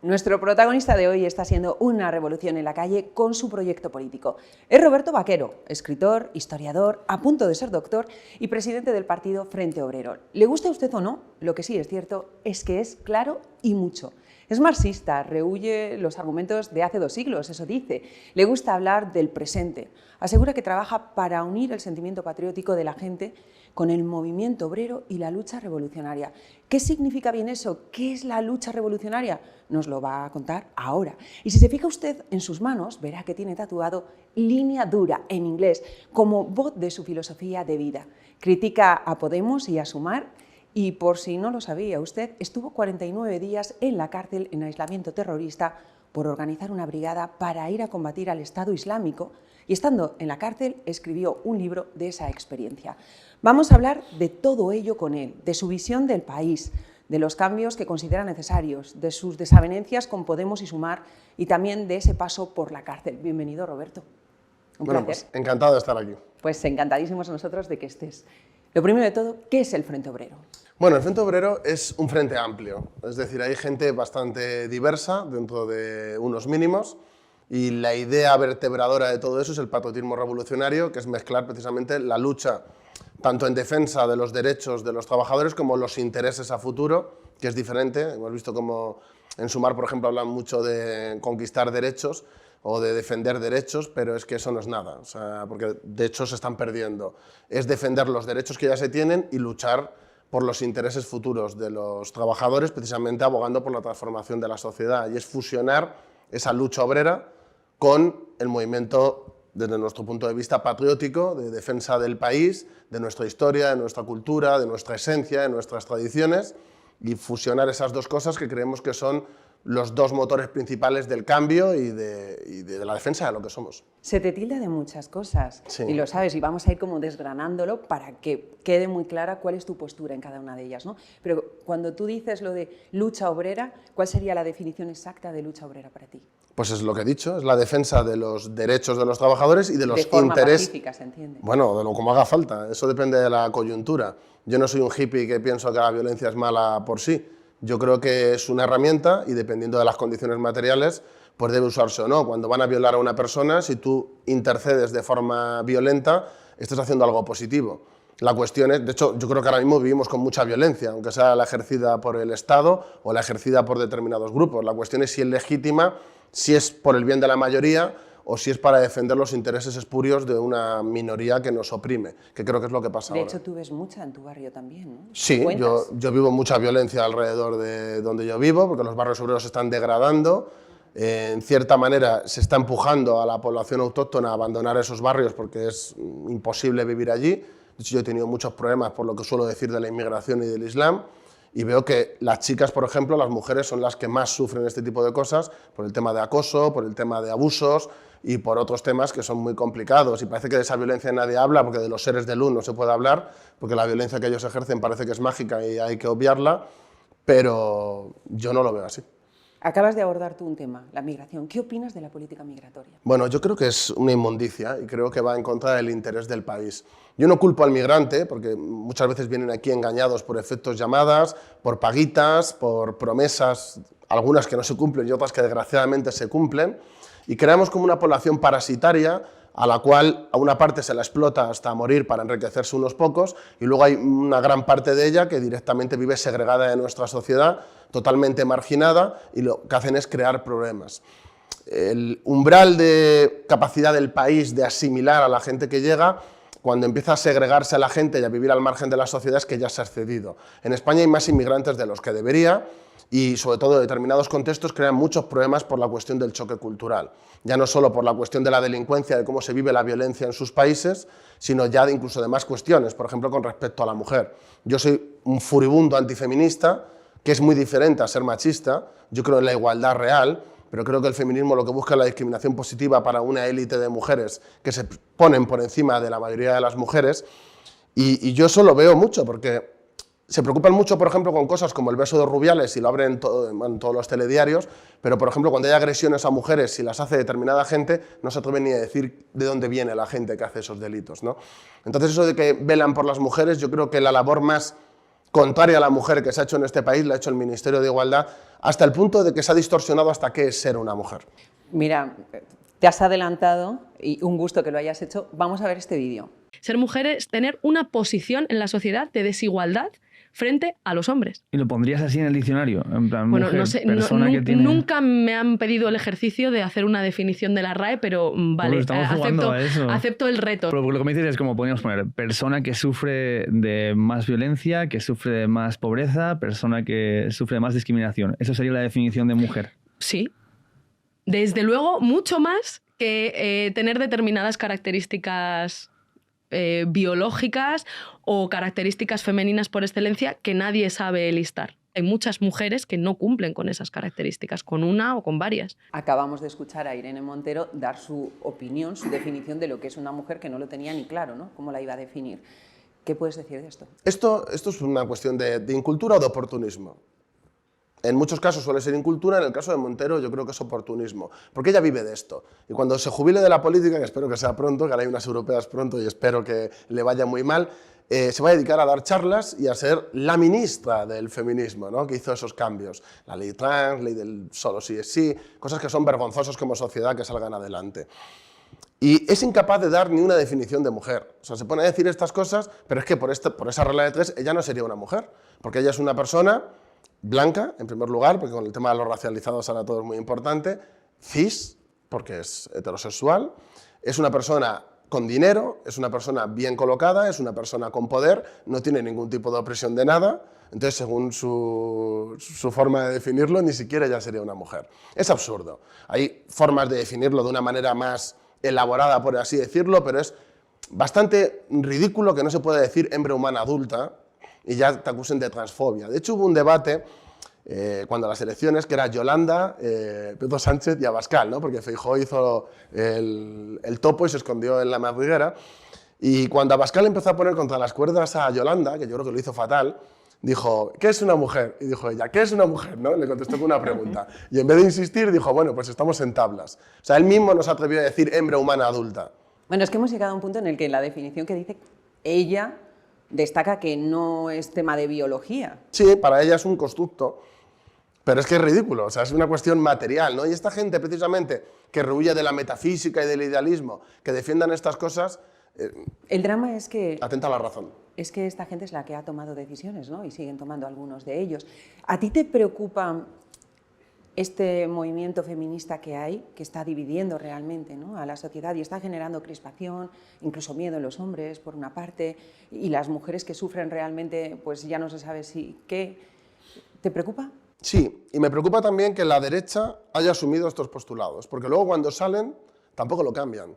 Nuestro protagonista de hoy está haciendo una revolución en la calle con su proyecto político. Es Roberto Vaquero, escritor, historiador, a punto de ser doctor y presidente del partido Frente Obrero. ¿Le guste a usted o no? Lo que sí es cierto es que es claro y mucho. Es marxista, rehúye los argumentos de hace 2 siglos, eso dice. Le gusta hablar del presente. Asegura que trabaja para unir el sentimiento patriótico de la gente con el movimiento obrero y la lucha revolucionaria. ¿Qué significa bien eso? ¿Qué es la lucha revolucionaria? Nos lo va a contar ahora. Y si se fija usted en sus manos, verá que tiene tatuado línea dura en inglés, como voz de su filosofía de vida. Critica a Podemos y a Sumar, y por si no lo sabía usted, estuvo 49 días en la cárcel en aislamiento terrorista por organizar una brigada para ir a combatir al Estado Islámico, y estando en la cárcel escribió un libro de esa experiencia. Vamos a hablar de todo ello con él, de su visión del país, de los cambios que considera necesarios, de sus desavenencias con Podemos y Sumar y también de ese paso por la cárcel. Bienvenido, Roberto. Un placer. Pues encantado de estar aquí. Pues encantadísimos nosotros de que estés. Lo primero de todo, ¿qué es el Frente Obrero? Bueno, el Frente Obrero es un frente amplio, es decir, hay gente bastante diversa dentro de unos mínimos y la idea vertebradora de todo eso es el patriotismo revolucionario, que es mezclar precisamente la lucha tanto en defensa de los derechos de los trabajadores como los intereses a futuro, que es diferente. Hemos visto como en Sumar, por ejemplo, hablan mucho de conquistar derechos o de defender derechos, pero es que eso no es nada, o sea, porque de hecho se están perdiendo. Es defender los derechos que ya se tienen y luchar por los intereses futuros de los trabajadores, precisamente abogando por la transformación de la sociedad, y es fusionar esa lucha obrera con el movimiento, desde nuestro punto de vista patriótico, de defensa del país, de nuestra historia, de nuestra cultura, de nuestra esencia, de nuestras tradiciones, y fusionar esas dos cosas que creemos que son los dos motores principales del cambio y de la defensa de lo que somos. Se te tilda de muchas cosas, sí, y lo sabes, y vamos a ir como desgranándolo para que quede muy clara cuál es tu postura en cada una de ellas, ¿no? Pero cuando tú dices lo de lucha obrera, ¿cuál sería la definición exacta de lucha obrera para ti? Pues es lo que he dicho, es la defensa de los derechos de los trabajadores y de los forma intereses. Pacífica, ¿se entiende? Bueno, de lo como haga falta, eso depende de la coyuntura. Yo no soy un hippie que pienso que la violencia es mala por sí. Yo creo que es una herramienta y dependiendo de las condiciones materiales, pues debe usarse o no. Cuando van a violar a una persona, si tú intercedes de forma violenta, estás haciendo algo positivo. La cuestión es, de hecho, yo creo que ahora mismo vivimos con mucha violencia, aunque sea la ejercida por el Estado o la ejercida por determinados grupos. La cuestión es si es legítima, si es por el bien de la mayoría o si es para defender los intereses espurios de una minoría que nos oprime, que creo que es lo que pasa ahora. De hecho, tú ves mucha en tu barrio también, ¿no? Sí, yo vivo mucha violencia alrededor de donde yo vivo, porque los barrios obreros se están degradando. En cierta manera se está empujando a la población autóctona a abandonar esos barrios porque es imposible vivir allí. De hecho, yo he tenido muchos problemas por lo que suelo decir de la inmigración y del Islam. Y veo que las chicas, por ejemplo, las mujeres son las que más sufren este tipo de cosas por el tema de acoso, por el tema de abusos y por otros temas que son muy complicados. Y parece que de esa violencia nadie habla, porque de los seres de luz no se puede hablar, porque la violencia que ellos ejercen parece que es mágica y hay que obviarla, pero yo no lo veo así. Acabas de abordar tú un tema, la migración. ¿Qué opinas de la política migratoria? Bueno, yo creo que es una inmundicia y creo que va en contra del interés del país. Yo no culpo al migrante, porque muchas veces vienen aquí engañados por efectos llamadas, por paguitas, por promesas, algunas que no se cumplen y otras que desgraciadamente se cumplen, y creamos como una población parasitaria a la cual a una parte se la explota hasta morir para enriquecerse unos pocos, y luego hay una gran parte de ella que directamente vive segregada de nuestra sociedad, totalmente marginada, y lo que hacen es crear problemas. El umbral de capacidad del país de asimilar a la gente que llega, cuando empieza a segregarse a la gente y a vivir al margen de la sociedad, es que ya se ha excedido. En España hay más inmigrantes de los que debería, y sobre todo en determinados contextos crean muchos problemas por la cuestión del choque cultural. Ya no solo por la cuestión de la delincuencia, de cómo se vive la violencia en sus países, sino ya incluso de más cuestiones, por ejemplo con respecto a la mujer. Yo soy un furibundo antifeminista, que es muy diferente a ser machista. Yo creo en la igualdad real, pero creo que el feminismo lo que busca es la discriminación positiva para una élite de mujeres que se ponen por encima de la mayoría de las mujeres, y yo eso lo veo mucho, porque se preocupan mucho, por ejemplo, con cosas como el beso de Rubiales y lo abren en todos los telediarios, pero, por ejemplo, cuando hay agresiones a mujeres, si las hace determinada gente, no se atreven ni a decir de dónde viene la gente que hace esos delitos, ¿no? Entonces, eso de que velan por las mujeres, yo creo que la labor más contraria a la mujer que se ha hecho en este país, la ha hecho el Ministerio de Igualdad, hasta el punto de que se ha distorsionado hasta qué es ser una mujer. Mira, te has adelantado y un gusto que lo hayas hecho. Vamos a ver este vídeo. Ser mujer es tener una posición en la sociedad de desigualdad frente a los hombres. ¿Y lo pondrías así en el diccionario? En plan, Bueno, mujer, no sé, persona que tiene... nunca me han pedido el ejercicio de hacer una definición de la RAE, pero vale, estamos jugando a eso. acepto el reto. Pero lo que me dices es como podríamos poner persona que sufre de más violencia, que sufre de más pobreza, persona que sufre de más discriminación. Eso sería la definición de mujer. Sí. Desde luego, mucho más que tener determinadas características biológicas o características femeninas por excelencia que nadie sabe listar. Hay muchas mujeres que no cumplen con esas características, con una o con varias. Acabamos de escuchar a Irene Montero dar su opinión, su definición de lo que es una mujer, que no lo tenía ni claro, ¿no? ¿Cómo la iba a definir? ¿Qué puedes decir de esto? Esto es una cuestión de incultura o de oportunismo. En muchos casos suele ser incultura, en el caso de Montero yo creo que es oportunismo, porque ella vive de esto. Y cuando se jubile de la política, que espero que sea pronto, que ahora hay unas europeas pronto y espero que le vaya muy mal, se va a dedicar a dar charlas y a ser la ministra del feminismo, ¿no? Que hizo esos cambios. La ley trans, ley del solo sí es sí, cosas que son vergonzosas como sociedad que salgan adelante. Y es incapaz de dar ni una definición de mujer. O sea, se pone a decir estas cosas, pero es que por esa regla de tres ella no sería una mujer, porque ella es una persona blanca, en primer lugar, porque con el tema de los racializados ahora todo es muy importante, cis, porque es heterosexual, es una persona con dinero, es una persona bien colocada, es una persona con poder, no tiene ningún tipo de opresión de nada, entonces según su forma de definirlo, ni siquiera ella sería una mujer. Es absurdo. Hay formas de definirlo de una manera más elaborada, por así decirlo, pero es bastante ridículo que no se pueda decir hembra humana adulta, y ya te acusen de transfobia. De hecho, hubo un debate cuando las elecciones que era Yolanda, Pedro Sánchez y Abascal, ¿no? Porque Feijóo hizo el topo y se escondió en la madriguera. Y cuando Abascal empezó a poner contra las cuerdas a Yolanda, que yo creo que lo hizo fatal, dijo, ¿qué es una mujer? Y dijo ella, ¿qué es una mujer? ¿No? Le contestó con una pregunta. Y en vez de insistir, dijo, bueno, pues estamos en tablas. O sea, él mismo nos atrevió a decir hembra humana adulta. Bueno, es que hemos llegado a un punto en el que la definición que dice ella destaca que no es tema de biología. Sí, para ella es un constructo, pero es que es ridículo, o sea, es una cuestión material, ¿no? Y esta gente, precisamente, que rehuye de la metafísica y del idealismo, que defiendan estas cosas... el drama es que... Atenta a la razón. Es que esta gente es la que ha tomado decisiones, ¿no? Y siguen tomando algunos de ellos. ¿A ti te preocupa este movimiento feminista que hay, que está dividiendo realmente, ¿no?, a la sociedad y está generando crispación, incluso miedo en los hombres, por una parte, y las mujeres que sufren realmente, pues ya no se sabe si qué? ¿Te preocupa? Sí, y me preocupa también que la derecha haya asumido estos postulados, porque luego cuando salen tampoco lo cambian.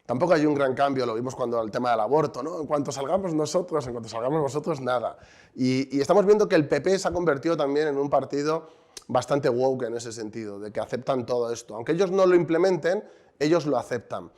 Tampoco hay un gran cambio, lo vimos cuando el tema del aborto, ¿no? En cuanto salgamos nosotros, en cuanto salgamos vosotros, nada. Y estamos viendo que el PP se ha convertido también en un partido bastante woke en ese sentido, de que aceptan todo esto. Aunque ellos no lo implementen, ellos lo aceptan.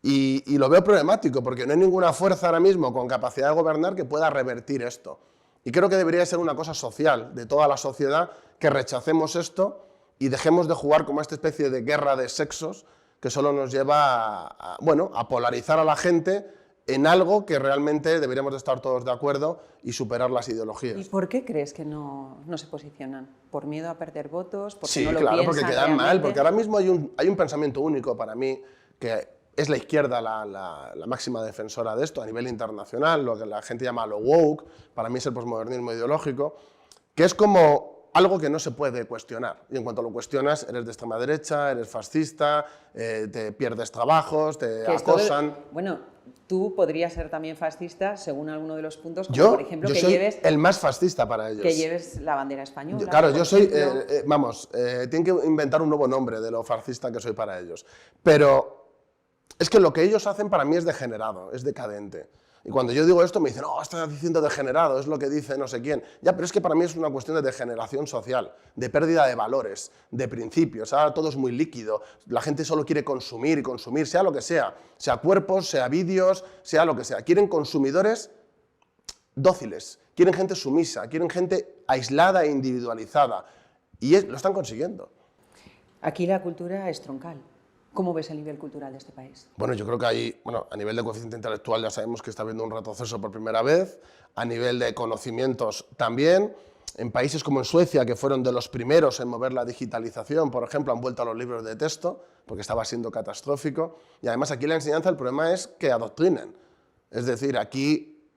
Y lo veo problemático, porque no hay ninguna fuerza ahora mismo con capacidad de gobernar que pueda revertir esto. Y creo que debería ser una cosa social, de toda la sociedad, que rechacemos esto y dejemos de jugar como esta especie de guerra de sexos que solo nos lleva a polarizar a la gente en algo que realmente deberíamos de estar todos de acuerdo y superar las ideologías. ¿Y por qué crees que no se posicionan? ¿Por miedo a perder votos? ¿Porque sí, no lo claro, porque piensan quedan mal, realmente? porque ahora mismo hay un pensamiento único para mí, que es la izquierda la máxima defensora de esto a nivel internacional, lo que la gente llama lo woke, para mí es el posmodernismo ideológico, que es como algo que no se puede cuestionar, y en cuanto lo cuestionas eres de extrema derecha, eres fascista, te pierdes trabajos, te acosan... Bueno, tú podrías ser también fascista según alguno de los puntos, como Yo, por ejemplo yo que soy lleves... el más fascista para ellos. Que lleves la bandera española. Claro, yo soy, ejemplo. tienen que inventar un nuevo nombre de lo fascista que soy para ellos. Pero es que lo que ellos hacen para mí es degenerado, es decadente. Y cuando yo digo esto me dicen, no, estás diciendo degenerado, es lo que dice no sé quién. Ya, pero es que para mí es una cuestión de degeneración social, de pérdida de valores, de principios. Ahora todo es muy líquido, la gente solo quiere consumir y consumir, sea lo que sea cuerpos, sea vídeos, sea lo que sea. Quieren consumidores dóciles, quieren gente sumisa, quieren gente aislada e individualizada. Y lo están consiguiendo. Aquí la cultura es troncal. ¿Cómo ves el nivel cultural de este país? Bueno, yo creo que hay, a nivel de coeficiente intelectual ya sabemos que está habiendo un retroceso por primera vez, a nivel de conocimientos también. En países como en Suecia, que fueron de los primeros en mover la digitalización, por ejemplo, han vuelto a los libros de texto, porque estaba siendo catastrófico. Y además aquí la enseñanza, el problema es que adoctrinen. Es decir, aquí,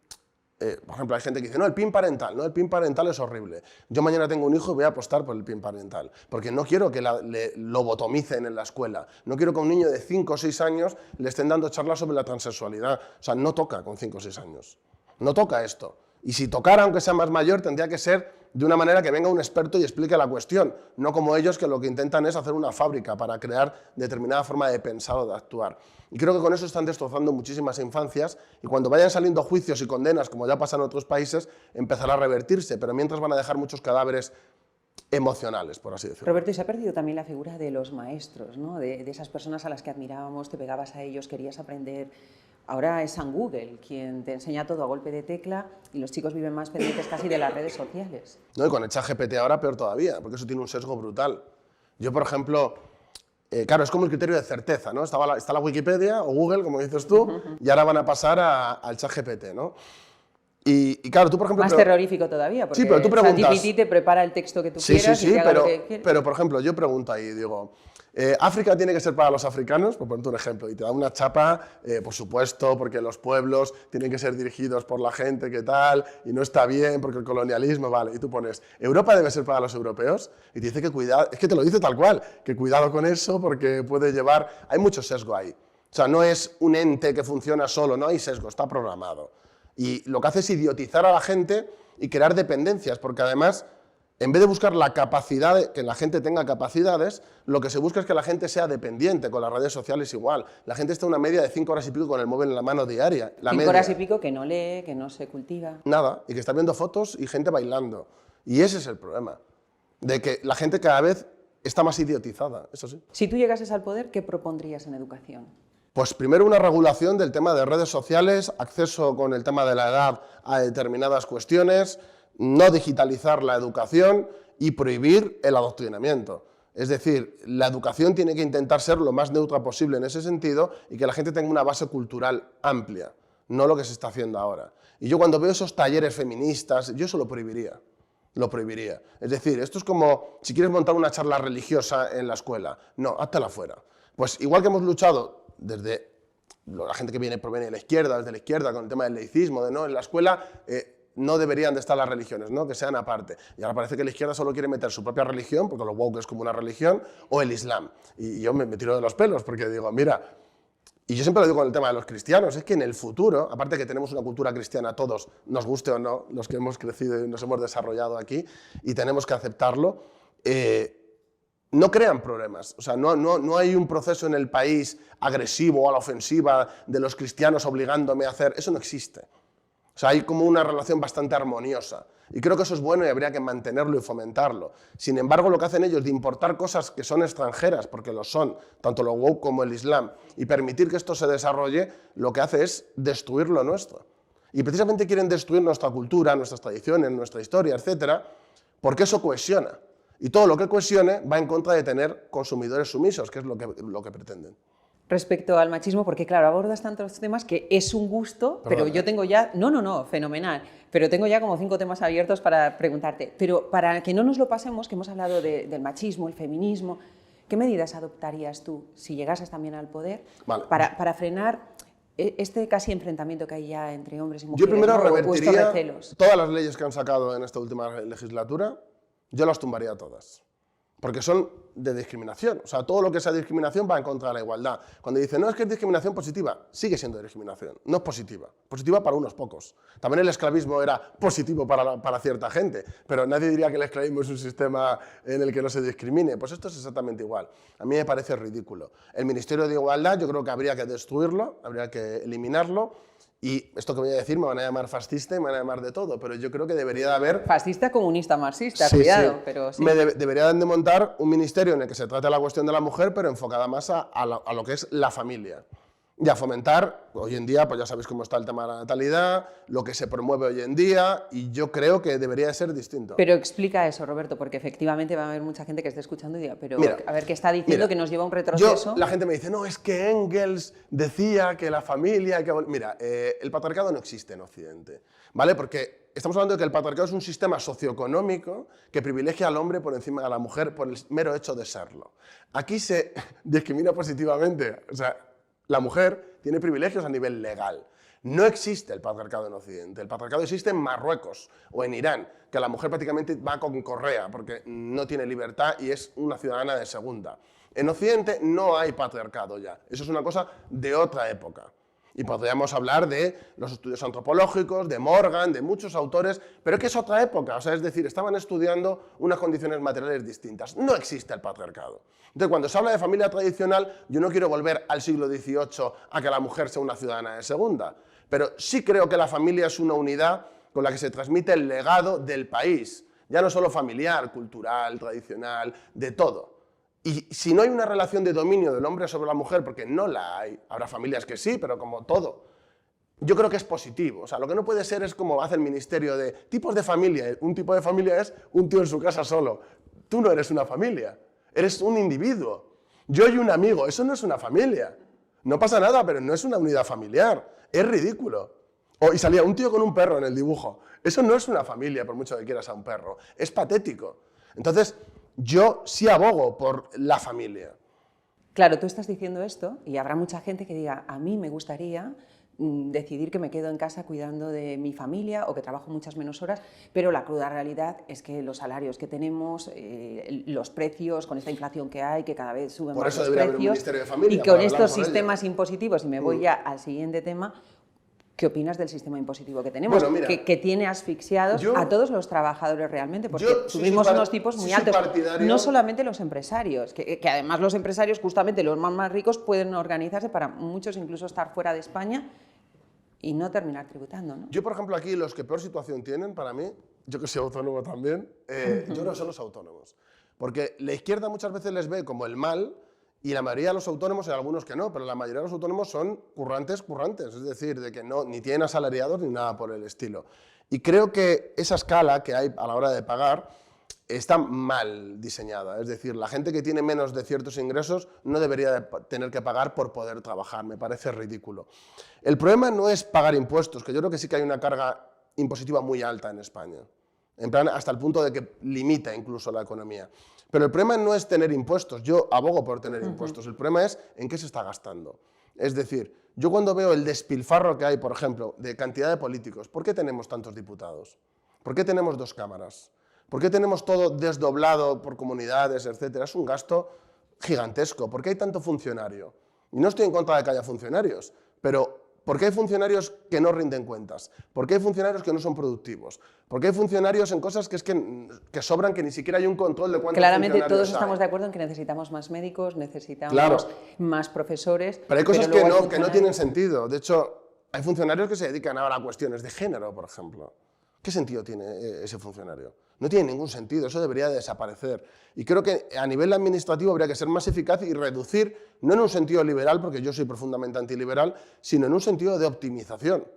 por ejemplo, hay gente que dice, no, el PIN parental, no, el PIN parental es horrible. Yo mañana tengo un hijo y voy a apostar por el PIN parental, porque no quiero que le lobotomicen en la escuela. No quiero que a un niño de 5 o 6 años le estén dando charlas sobre la transexualidad. O sea, no toca con 5 o 6 años. No toca esto. Y si tocara, aunque sea más mayor, tendría que ser de una manera que venga un experto y explique la cuestión, no como ellos que lo que intentan es hacer una fábrica para crear determinada forma de pensar o de actuar. Y creo que con eso están destrozando muchísimas infancias y cuando vayan saliendo juicios y condenas, como ya pasa en otros países, empezará a revertirse, pero mientras van a dejar muchos cadáveres emocionales, por así decirlo. Roberto, y se ha perdido también la figura de los maestros, ¿no? de esas personas a las que admirábamos, te pegabas a ellos, querías aprender. Ahora es San Google quien te enseña todo a golpe de tecla y los chicos viven más pendientes casi de las redes sociales. No, y con el ChatGPT ahora peor todavía, porque eso tiene un sesgo brutal. Yo, por ejemplo, claro, es como el criterio de certeza, ¿no? Está la Wikipedia o Google, como dices tú, y ahora van a pasar al ChatGPT, ¿no? Y claro, tú, por ejemplo... Más terrorífico todavía, porque sí, pero tú preguntas, ChatGPT te prepara el texto que tú quieras y te haga lo que quieras. Pero, por ejemplo, yo pregunto ahí, digo, ¿África tiene que ser para los africanos? Por ponerte un ejemplo, y te da una chapa, por supuesto, porque los pueblos tienen que ser dirigidos por la gente, ¿qué tal? Y no está bien, porque el colonialismo, vale. Y tú pones, ¿Europa debe ser para los europeos? Y te dice que cuidado, es que te lo dice tal cual, que cuidado con eso, porque puede llevar... Hay mucho sesgo ahí. O sea, no es un ente que funciona solo, no hay sesgo, está programado. Y lo que hace es idiotizar a la gente y crear dependencias, porque además, en vez de buscar la capacidad, que la gente tenga capacidades, lo que se busca es que la gente sea dependiente, con las redes sociales igual. La gente está una media de 5 horas y pico con el móvil en la mano diaria. 5 horas y pico que no lee, que no se cultiva. Nada, y que está viendo fotos y gente bailando. Y ese es el problema, de que la gente cada vez está más idiotizada, eso sí. Si tú llegases al poder, ¿qué propondrías en educación? Pues primero una regulación del tema de redes sociales, acceso con el tema de la edad a determinadas cuestiones, no digitalizar la educación y prohibir el adoctrinamiento. Es decir, la educación tiene que intentar ser lo más neutra posible en ese sentido y que la gente tenga una base cultural amplia, no lo que se está haciendo ahora. Y yo cuando veo esos talleres feministas, yo eso lo prohibiría. Lo prohibiría. Es decir, esto es como si quieres montar una charla religiosa en la escuela. No, háztela fuera. Pues igual que hemos luchado desde la gente que proviene de la izquierda, desde la izquierda, con el tema del laicismo, de no, en la escuela no deberían de estar las religiones, ¿no? Que sean aparte. Y ahora parece que la izquierda solo quiere meter su propia religión, porque lo woke es como una religión, o el Islam. Y yo me tiro de los pelos, porque digo, mira, y yo siempre lo digo con el tema de los cristianos, es que en el futuro, aparte que tenemos una cultura cristiana todos, nos guste o no, los que hemos crecido y nos hemos desarrollado aquí, y tenemos que aceptarlo, no crean problemas. O sea, no hay un proceso en el país agresivo o a la ofensiva de los cristianos obligándome a hacer... Eso no existe. O sea, hay como una relación bastante armoniosa. Y creo que eso es bueno y habría que mantenerlo y fomentarlo. Sin embargo, lo que hacen ellos de importar cosas que son extranjeras, porque lo son, tanto lo woke como el Islam, y permitir que esto se desarrolle, lo que hace es destruir lo nuestro. Y precisamente quieren destruir nuestra cultura, nuestras tradiciones, nuestra historia, etcétera, porque eso cohesiona. Y todo lo que cohesione va en contra de tener consumidores sumisos, que es lo que pretenden. Respecto al machismo, porque claro, abordas tantos temas que es un gusto, pero yo tengo ya... No, fenomenal. Pero tengo ya como 5 temas abiertos para preguntarte. Pero para que no nos lo pasemos, que hemos hablado del machismo, el feminismo, ¿qué medidas adoptarías tú, si llegases también al poder, para frenar este casi enfrentamiento que hay ya entre hombres y mujeres? Yo primero revertiría recelos. Todas las leyes que han sacado en esta última legislatura, yo las tumbaría todas. Porque son de discriminación. O sea, todo lo que sea discriminación va en contra de la igualdad. Cuando dicen, no, es que es discriminación positiva, sigue siendo discriminación, no es positiva. Positiva para unos pocos. También el esclavismo era positivo para cierta gente, pero nadie diría que el esclavismo es un sistema en el que no se discrimine. Pues esto es exactamente igual. A mí me parece ridículo. El Ministerio de Igualdad yo creo que habría que destruirlo, habría que eliminarlo. Y esto que voy a decir me van a llamar fascista y me van a llamar de todo, pero yo creo que debería de haber... Fascista, comunista, marxista, sí, cuidado, sí. Pero sí. Deberían de montar un ministerio en el que se trate la cuestión de la mujer, pero enfocada más a lo que es la familia. Y a fomentar, hoy en día, pues ya sabéis cómo está el tema de la natalidad, lo que se promueve hoy en día, y yo creo que debería de ser distinto. Pero explica eso, Roberto, porque efectivamente va a haber mucha gente que esté escuchando y diga, pero Mira, a ver qué está diciendo, mira, que nos lleva a un retroceso. La gente me dice, no, es que Engels decía que la familia... Mira, el patriarcado no existe en Occidente, ¿vale? Porque estamos hablando de que el patriarcado es un sistema socioeconómico que privilegia al hombre por encima de la mujer por el mero hecho de serlo. Aquí se discrimina positivamente, o sea, la mujer tiene privilegios a nivel legal. No existe el patriarcado en Occidente. El patriarcado existe en Marruecos o en Irán, que la mujer prácticamente va con correa porque no tiene libertad y es una ciudadana de segunda. En Occidente no hay patriarcado ya. Eso es una cosa de otra época. Y podríamos hablar de los estudios antropológicos, de Morgan, de muchos autores, pero que es otra época, o sea, es decir, estaban estudiando unas condiciones materiales distintas. No existe el patriarcado. Entonces, cuando se habla de familia tradicional, yo no quiero volver al siglo XVIII a que la mujer sea una ciudadana de segunda, pero sí creo que la familia es una unidad con la que se transmite el legado del país, ya no solo familiar, cultural, tradicional, de todo. Y si no hay una relación de dominio del hombre sobre la mujer, porque no la hay, habrá familias que sí, pero como todo, yo creo que es positivo. O sea, lo que no puede ser es como hace el ministerio de tipos de familia. Un tipo de familia es un tío en su casa solo. Tú no eres una familia, eres un individuo. Yo y un amigo, eso no es una familia. No pasa nada, pero no es una unidad familiar. Es ridículo. Y salía un tío con un perro en el dibujo. Eso no es una familia, por mucho que quieras a un perro. Es patético. Entonces, yo sí abogo por la familia. Claro, tú estás diciendo esto y habrá mucha gente que diga, a mí me gustaría decidir que me quedo en casa cuidando de mi familia o que trabajo muchas menos horas, pero la cruda realidad es que los salarios que tenemos, los precios, con esta inflación que hay, que cada vez suben más los precios, Ministerio de Familia, y con estos sistemas impositivos, y me voy ya al siguiente tema, ¿qué opinas del sistema impositivo que tenemos? Bueno, mira, que tiene asfixiados a todos los trabajadores realmente, porque tuvimos unos tipos muy altos, no solamente los empresarios, que además los empresarios, justamente los más ricos, pueden organizarse para muchos incluso estar fuera de España y no terminar tributando, ¿no? Yo, por ejemplo, aquí los que peor situación tienen, para mí, yo que soy autónomo también, yo creo que son los autónomos. Porque la izquierda muchas veces les ve como el mal, y la mayoría de los autónomos, hay algunos que no, pero la mayoría de los autónomos son currantes, es decir, de que no, ni tienen asalariados ni nada por el estilo. Y creo que esa escala que hay a la hora de pagar está mal diseñada, es decir, la gente que tiene menos de ciertos ingresos no debería tener que pagar por poder trabajar, me parece ridículo. El problema no es pagar impuestos, que yo creo que sí que hay una carga impositiva muy alta en España, en plan hasta el punto de que limita incluso la economía. Pero el problema no es tener impuestos, yo abogo por tener impuestos, el problema es en qué se está gastando. Es decir, yo cuando veo el despilfarro que hay, por ejemplo, de cantidad de políticos, ¿por qué tenemos tantos diputados? ¿Por qué tenemos 2 cámaras? ¿Por qué tenemos todo desdoblado por comunidades, etcétera? Es un gasto gigantesco. ¿Por qué hay tanto funcionario? Y no estoy en contra de que haya funcionarios, pero ¿por qué hay funcionarios que no rinden cuentas? ¿Por qué hay funcionarios que no son productivos? ¿Por qué hay funcionarios en cosas que sobran, que ni siquiera hay un control de cuántos Claramente funcionarios todos hay? estamos de acuerdo en que necesitamos más médicos, necesitamos más profesores. Pero hay cosas que no tienen sentido. De hecho, hay funcionarios que se dedican ahora a cuestiones de género, por ejemplo. ¿Qué sentido tiene ese funcionario? No tiene ningún sentido, eso debería de desaparecer. Y creo que a nivel administrativo habría que ser más eficaz y reducir, no en un sentido liberal, porque yo soy profundamente antiliberal, sino en un sentido de optimización.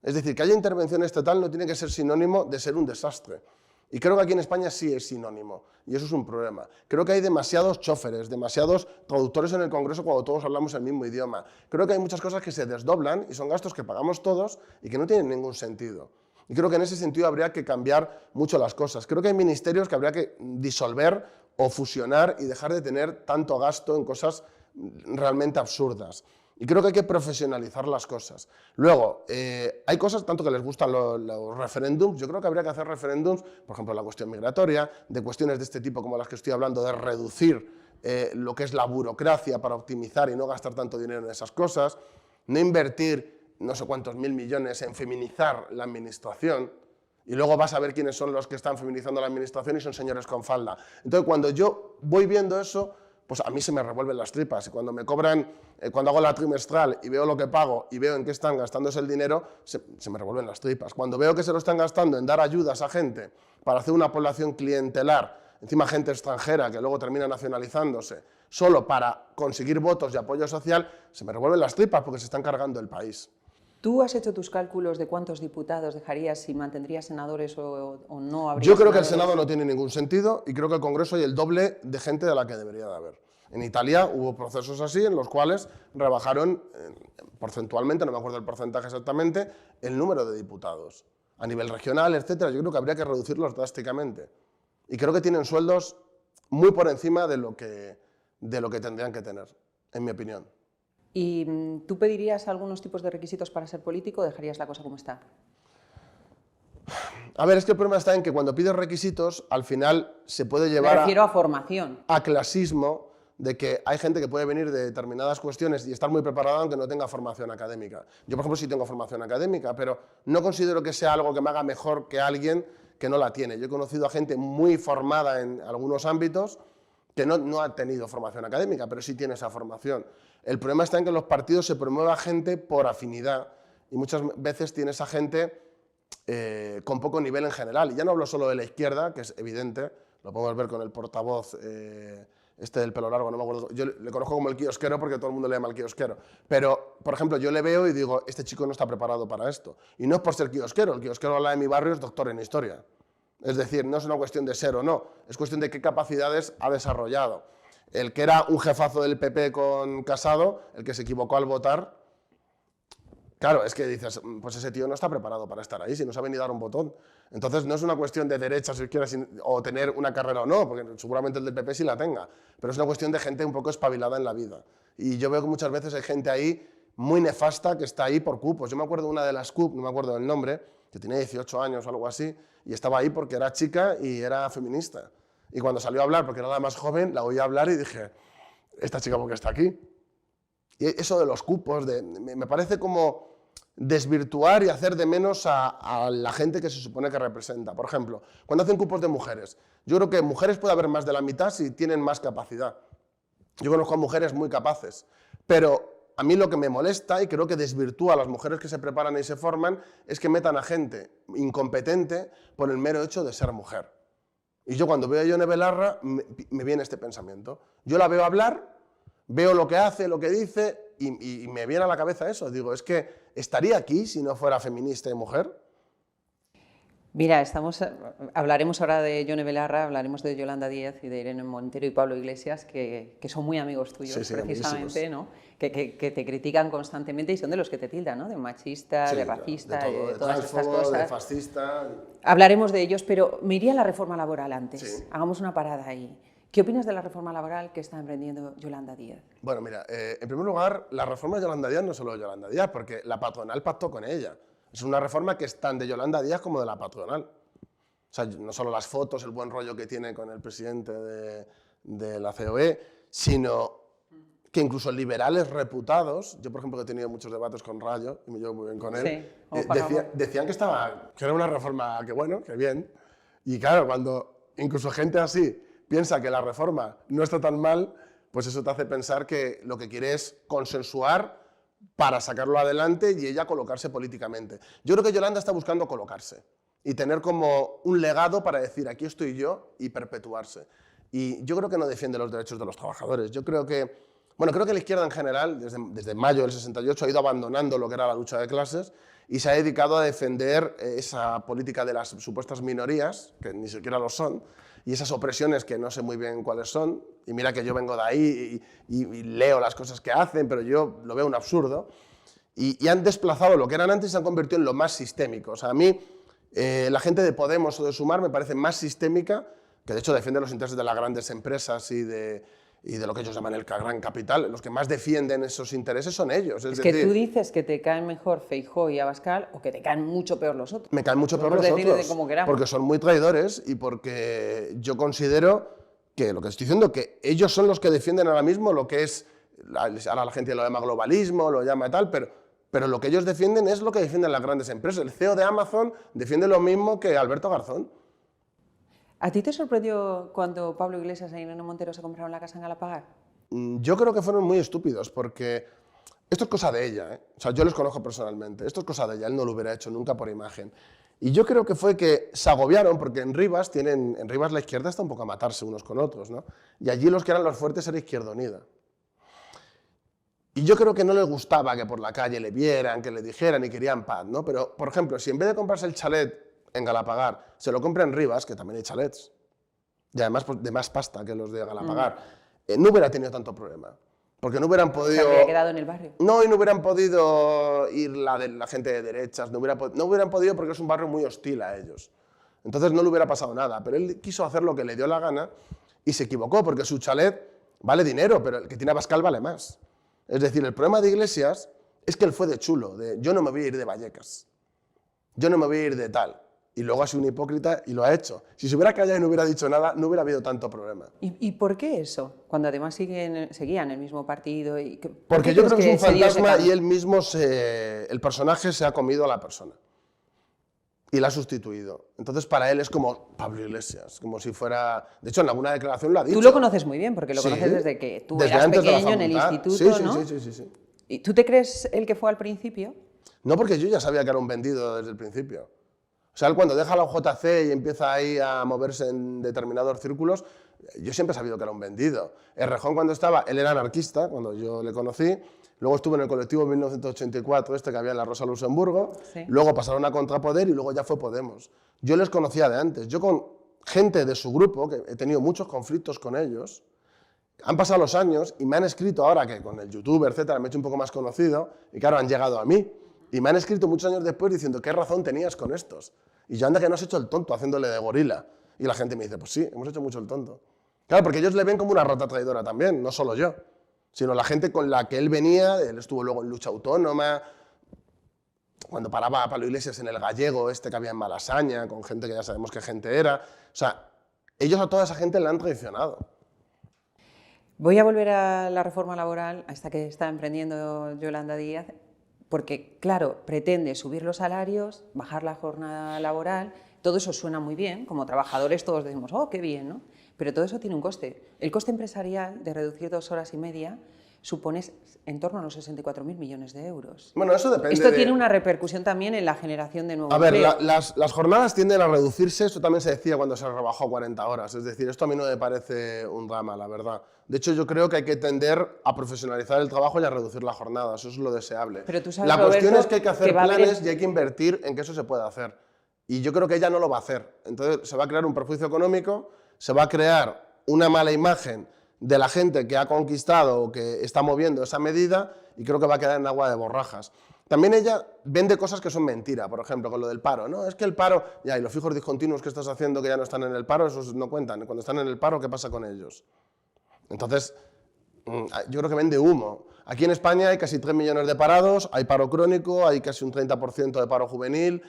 Es decir, que haya intervención estatal no tiene que ser sinónimo de ser un desastre. Y creo que aquí en España sí es sinónimo, y eso es un problema. Creo que hay demasiados choferes, demasiados traductores en el Congreso cuando todos hablamos el mismo idioma. Creo que hay muchas cosas que se desdoblan y son gastos que pagamos todos y que no tienen ningún sentido. Y creo que en ese sentido habría que cambiar mucho las cosas. Creo que hay ministerios que habría que disolver o fusionar y dejar de tener tanto gasto en cosas realmente absurdas. Y creo que hay que profesionalizar las cosas. Luego, hay cosas tanto que les gustan los referéndums. Yo creo que habría que hacer referéndums, por ejemplo, la cuestión migratoria, de cuestiones de este tipo como las que estoy hablando, de reducir lo que es la burocracia para optimizar y no gastar tanto dinero en esas cosas, no invertir no sé cuántos 1000 millones en feminizar la administración, y luego vas a ver quiénes son los que están feminizando la administración y son señores con falda. Entonces, cuando yo voy viendo eso, pues a mí se me revuelven las tripas. Y cuando me cobran, cuando hago la trimestral y veo lo que pago y veo en qué están gastándose el dinero, se me revuelven las tripas. Cuando veo que se lo están gastando en dar ayudas a gente para hacer una población clientelar encima gente extranjera que luego termina nacionalizándose solo para conseguir votos y apoyo social, se me revuelven las tripas porque se están cargando el país. ¿Tú has hecho tus cálculos de cuántos diputados dejarías si mantendrías senadores o no habría Yo creo que el senadores? Senado no tiene ningún sentido y creo que el Congreso hay el doble de gente de la que debería de haber. En Italia hubo procesos así en los cuales rebajaron porcentualmente, no me acuerdo el porcentaje exactamente, el número de diputados. A nivel regional, etcétera, yo creo que habría que reducirlos drásticamente. Y creo que tienen sueldos muy por encima de lo que tendrían que tener, en mi opinión. ¿Y tú pedirías algunos tipos de requisitos para ser político o dejarías la cosa como está? A ver, es que el problema está en que cuando pides requisitos, al final se puede Me llevar refiero a formación. a clasismo, de que hay gente que puede venir de determinadas cuestiones y estar muy preparada aunque no tenga formación académica. Yo, por ejemplo, sí tengo formación académica, pero no considero que sea algo que me haga mejor que alguien que no la tiene. Yo he conocido a gente muy formada en algunos ámbitos que no ha tenido formación académica, pero sí tiene esa formación. El problema está en que en los partidos se promueve a gente por afinidad y muchas veces tiene esa gente con poco nivel en general. Y ya no hablo solo de la izquierda, que es evidente, lo podemos ver con el portavoz este del pelo largo, no me acuerdo, yo le conozco como el kiosquero porque todo el mundo le llama el kiosquero, pero, por ejemplo, yo le veo y digo, este chico no está preparado para esto. Y no es por ser kiosquero, el kiosquero al lado de mi barrio es doctor en historia. Es decir, no es una cuestión de ser o no, es cuestión de qué capacidades ha desarrollado. El que era un jefazo del PP con Casado, el que se equivocó al votar, claro, es que dices, pues ese tío no está preparado para estar ahí, si no sabe ni dar un botón. Entonces no es una cuestión de derechas o izquierdas o tener una carrera o no, porque seguramente el del PP sí la tenga, pero es una cuestión de gente un poco espabilada en la vida. Y yo veo que muchas veces hay gente ahí muy nefasta que está ahí por cupos. Yo me acuerdo de una de las CUP, no me acuerdo del nombre, que tenía 18 años o algo así, y estaba ahí porque era chica y era feminista. Y cuando salió a hablar, porque era la más joven, la oí hablar y dije, ¿esta chica por qué está aquí? Y eso de los cupos, me parece como desvirtuar y hacer de menos a la gente que se supone que representa. Por ejemplo, cuando hacen cupos de mujeres, yo creo que mujeres puede haber más de la mitad si tienen más capacidad. Yo conozco a mujeres muy capaces, pero a mí lo que me molesta y creo que desvirtúa a las mujeres que se preparan y se forman es que metan a gente incompetente por el mero hecho de ser mujer. Y yo cuando veo a Yone Belarra me viene este pensamiento. Yo la veo hablar, veo lo que hace, lo que dice y me viene a la cabeza eso. Digo, es que ¿estaría aquí si no fuera feminista y mujer? Mira, hablaremos ahora de Yone Belarra, hablaremos de Yolanda Díaz y de Irene Montero y Pablo Iglesias, que son muy amigos tuyos, Sí, precisamente, ¿no? Que te critican constantemente y son de los que te tildan, ¿no? De machista, Sí, de racista, de todo, de todas estas transfobo, cosas. de fascista. Hablaremos de ellos, pero me iría a la reforma laboral antes. Sí. Hagamos una parada ahí. ¿Qué opinas de la reforma laboral que está emprendiendo Yolanda Díaz? Bueno, mira, en primer lugar, la reforma de Yolanda Díaz no es solo de Yolanda Díaz, porque la patronal pactó con ella. Es una reforma que es tan de Yolanda Díaz como de la patronal. O sea, no solo las fotos, el buen rollo que tiene con el presidente de la COE, sino que incluso liberales reputados, yo por ejemplo que he tenido muchos debates con Rayo y me llevo muy bien con él, decían que era una reforma que bueno, que bien. Y claro, cuando incluso gente así piensa que la reforma no está tan mal, pues eso te hace pensar que lo que quiere es consensuar para sacarlo adelante y ella colocarse políticamente. Yo creo que Yolanda está buscando colocarse y tener como un legado para decir aquí estoy yo y perpetuarse. Y yo creo que no defiende los derechos de los trabajadores. Yo creo que, bueno, creo que la izquierda en general, desde mayo del 68, ha ido abandonando lo que era la lucha de clases y se ha dedicado a defender esa política de las supuestas minorías, que ni siquiera lo son, y esas opresiones que no sé muy bien cuáles son. Y mira que yo vengo de ahí y leo las cosas que hacen, pero yo lo veo un absurdo. Y han desplazado lo que eran antes y se han convertido en lo más sistémico. O sea, a mí la gente de Podemos o de Sumar me parece más sistémica, que de hecho defiende los intereses de las grandes empresas y de lo que ellos llaman el gran capital. Los que más defienden esos intereses son ellos. Es decir, que tú dices que te caen mejor Feijóo y Abascal o que te caen mucho peor los otros. Me caen mucho peor los otros, porque son muy traidores y porque yo considero que lo que estoy diciendo, que ellos son los que defienden ahora mismo lo que es, ahora la gente lo llama globalismo, lo llama tal, pero lo que ellos defienden es lo que defienden las grandes empresas. El CEO de Amazon defiende lo mismo que Alberto Garzón. ¿A ti te sorprendió cuando Pablo Iglesias e Irene Montero se compraron la casa en Galapagar? Yo creo que fueron muy estúpidos, porque esto es cosa de ella, ¿eh? O sea, yo les conozco personalmente, esto es cosa de ella, él no lo hubiera hecho nunca por imagen. Y yo creo que fue que se agobiaron, porque en Rivas la izquierda está un poco a matarse unos con otros, ¿no? Y allí los que eran los fuertes era Izquierda Unida. Y yo creo que no les gustaba que por la calle le vieran, que le dijeran y querían paz, ¿no? Pero, por ejemplo, si en vez de comprarse el chalet en Galapagar, se lo compra en Rivas, que también hay chalets, y además pues, de más pasta que los de Galapagar, no hubiera tenido tanto problema. Porque no hubieran podido... ¿Se habría quedado en el barrio? No, y no hubieran podido ir la gente de derechas, no hubieran podido porque es un barrio muy hostil a ellos. Entonces no le hubiera pasado nada, pero él quiso hacer lo que le dio la gana y se equivocó, porque su chalet vale dinero, pero el que tiene Abascal vale más. Es decir, el problema de Iglesias es que él fue de chulo, de yo no me voy a ir de Vallecas, yo no me voy a ir de tal. Y luego ha sido un hipócrita y lo ha hecho. Si se hubiera callado y no hubiera dicho nada, no hubiera habido tanto problema. ¿Y por qué eso? Cuando además seguían el mismo partido. Porque yo creo que es un fantasma y él mismo, el personaje se ha comido a la persona. Y la ha sustituido. Entonces para él es como Pablo Iglesias, como si fuera... De hecho, en alguna declaración lo ha dicho. Tú lo conoces muy bien, porque lo Sí, conoces desde que tú desde eras antes de la pequeño en el facultad. instituto, Sí, ¿no? sí. ¿Y tú te crees el que fue al principio? No, porque yo ya sabía que era un vendido desde el principio. O sea, él cuando deja la UJC y empieza ahí a moverse en determinados círculos, yo siempre he sabido que era un vendido. Errejón cuando estaba, él era anarquista, cuando yo le conocí, luego estuvo en el colectivo 1984, que había en la Rosa Luxemburgo, sí. Luego pasaron a Contrapoder y luego ya fue Podemos. Yo les conocía de antes, yo con gente de su grupo, que he tenido muchos conflictos con ellos, han pasado los años y me han escrito ahora que con el YouTube, etcétera, me he hecho un poco más conocido y claro, han llegado a mí. Y me han escrito muchos años después diciendo, ¿qué razón tenías con estos? Y yo, anda que no has hecho el tonto haciéndole de gorila. Y la gente me dice, pues sí, hemos hecho mucho el tonto. Claro, porque ellos le ven como una rata traidora también, no solo yo, sino la gente con la que él venía, él estuvo luego en Lucha Autónoma, cuando paraba a Pablo Iglesias en el Gallego, que había en Malasaña, con gente que ya sabemos qué gente era. O sea, ellos a toda esa gente la han traicionado. Voy a volver a la reforma laboral, a esta que está emprendiendo Yolanda Díaz, porque, claro, pretende subir los salarios, bajar la jornada laboral, todo eso suena muy bien, como trabajadores todos decimos, oh, qué bien, ¿no? Pero todo eso tiene un coste. El coste empresarial de reducir 2 horas y media supone en torno a los 64.000 millones de euros. Bueno, eso depende. Esto tiene una repercusión también en la generación de nuevo empleo. A ver, las jornadas tienden a reducirse, esto también se decía cuando se rebajó 40 horas, es decir, esto a mí no me parece un drama, la verdad. De hecho, yo creo que hay que tender a profesionalizar el trabajo y a reducir la jornada, eso es lo deseable. Pero tú sabes, la cuestión Roberto, es que hay que hacer que va a haber planes y hay que invertir en que eso se pueda hacer. Y yo creo que ella no lo va a hacer. Entonces, se va a crear un perjuicio económico, se va a crear una mala imagen de la gente que ha conquistado o que está moviendo esa medida y creo que va a quedar en agua de borrajas. También ella vende cosas que son mentira, por ejemplo, con lo del paro. No, es que el paro, ya, y los fijos discontinuos que estás haciendo que ya no están en el paro, esos no cuentan. Cuando están en el paro, ¿qué pasa con ellos? Entonces, yo creo que vende humo. Aquí en España hay casi 3 millones de parados, hay paro crónico, hay casi un 30% de paro juvenil.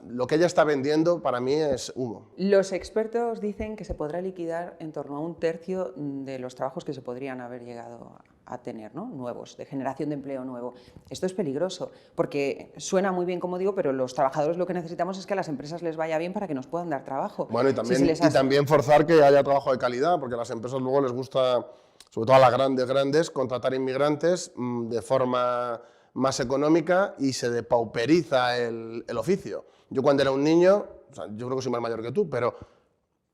Lo que ella está vendiendo para mí es humo. Los expertos dicen que se podrá liquidar en torno a 1/3 de los trabajos que se podrían haber llegado a tener, ¿no? Nuevos, de generación de empleo nuevo. Esto es peligroso, porque suena muy bien, como digo, pero los trabajadores lo que necesitamos es que a las empresas les vaya bien para que nos puedan dar trabajo. Bueno, y también forzar que haya trabajo de calidad, porque a las empresas luego les gusta, sobre todo a las grandes, contratar inmigrantes de forma más económica y se depauperiza el oficio. Yo cuando era un niño, o sea, yo creo que soy más mayor que tú, pero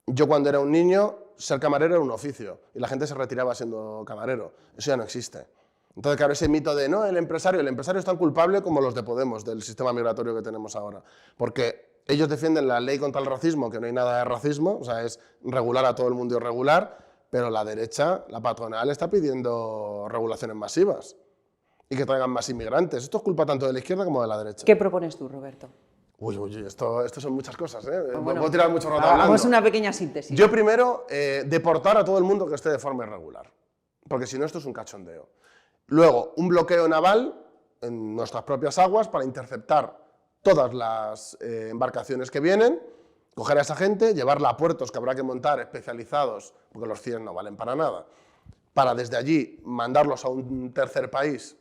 yo cuando era un niño, ser camarero era un oficio y la gente se retiraba siendo camarero. Eso ya no existe. Entonces, claro, ese mito de, no, el empresario es tan culpable como los de Podemos, del sistema migratorio que tenemos ahora. Porque ellos defienden la ley contra el racismo, que no hay nada de racismo, o sea, es regular a todo el mundo irregular, pero la derecha, la patronal, está pidiendo regulaciones masivas y que traigan más inmigrantes. Esto es culpa tanto de la izquierda como de la derecha. ¿Qué propones tú, Roberto? Uy, esto son muchas cosas, ¿eh? Bueno, puedo tirar mucho rato hablando. Vamos a una pequeña síntesis. Yo primero, deportar a todo el mundo que esté de forma irregular, porque si no esto es un cachondeo. Luego, un bloqueo naval en nuestras propias aguas para interceptar todas las embarcaciones que vienen, coger a esa gente, llevarla a puertos que habrá que montar especializados, porque los 100 no valen para nada, para desde allí mandarlos a un tercer país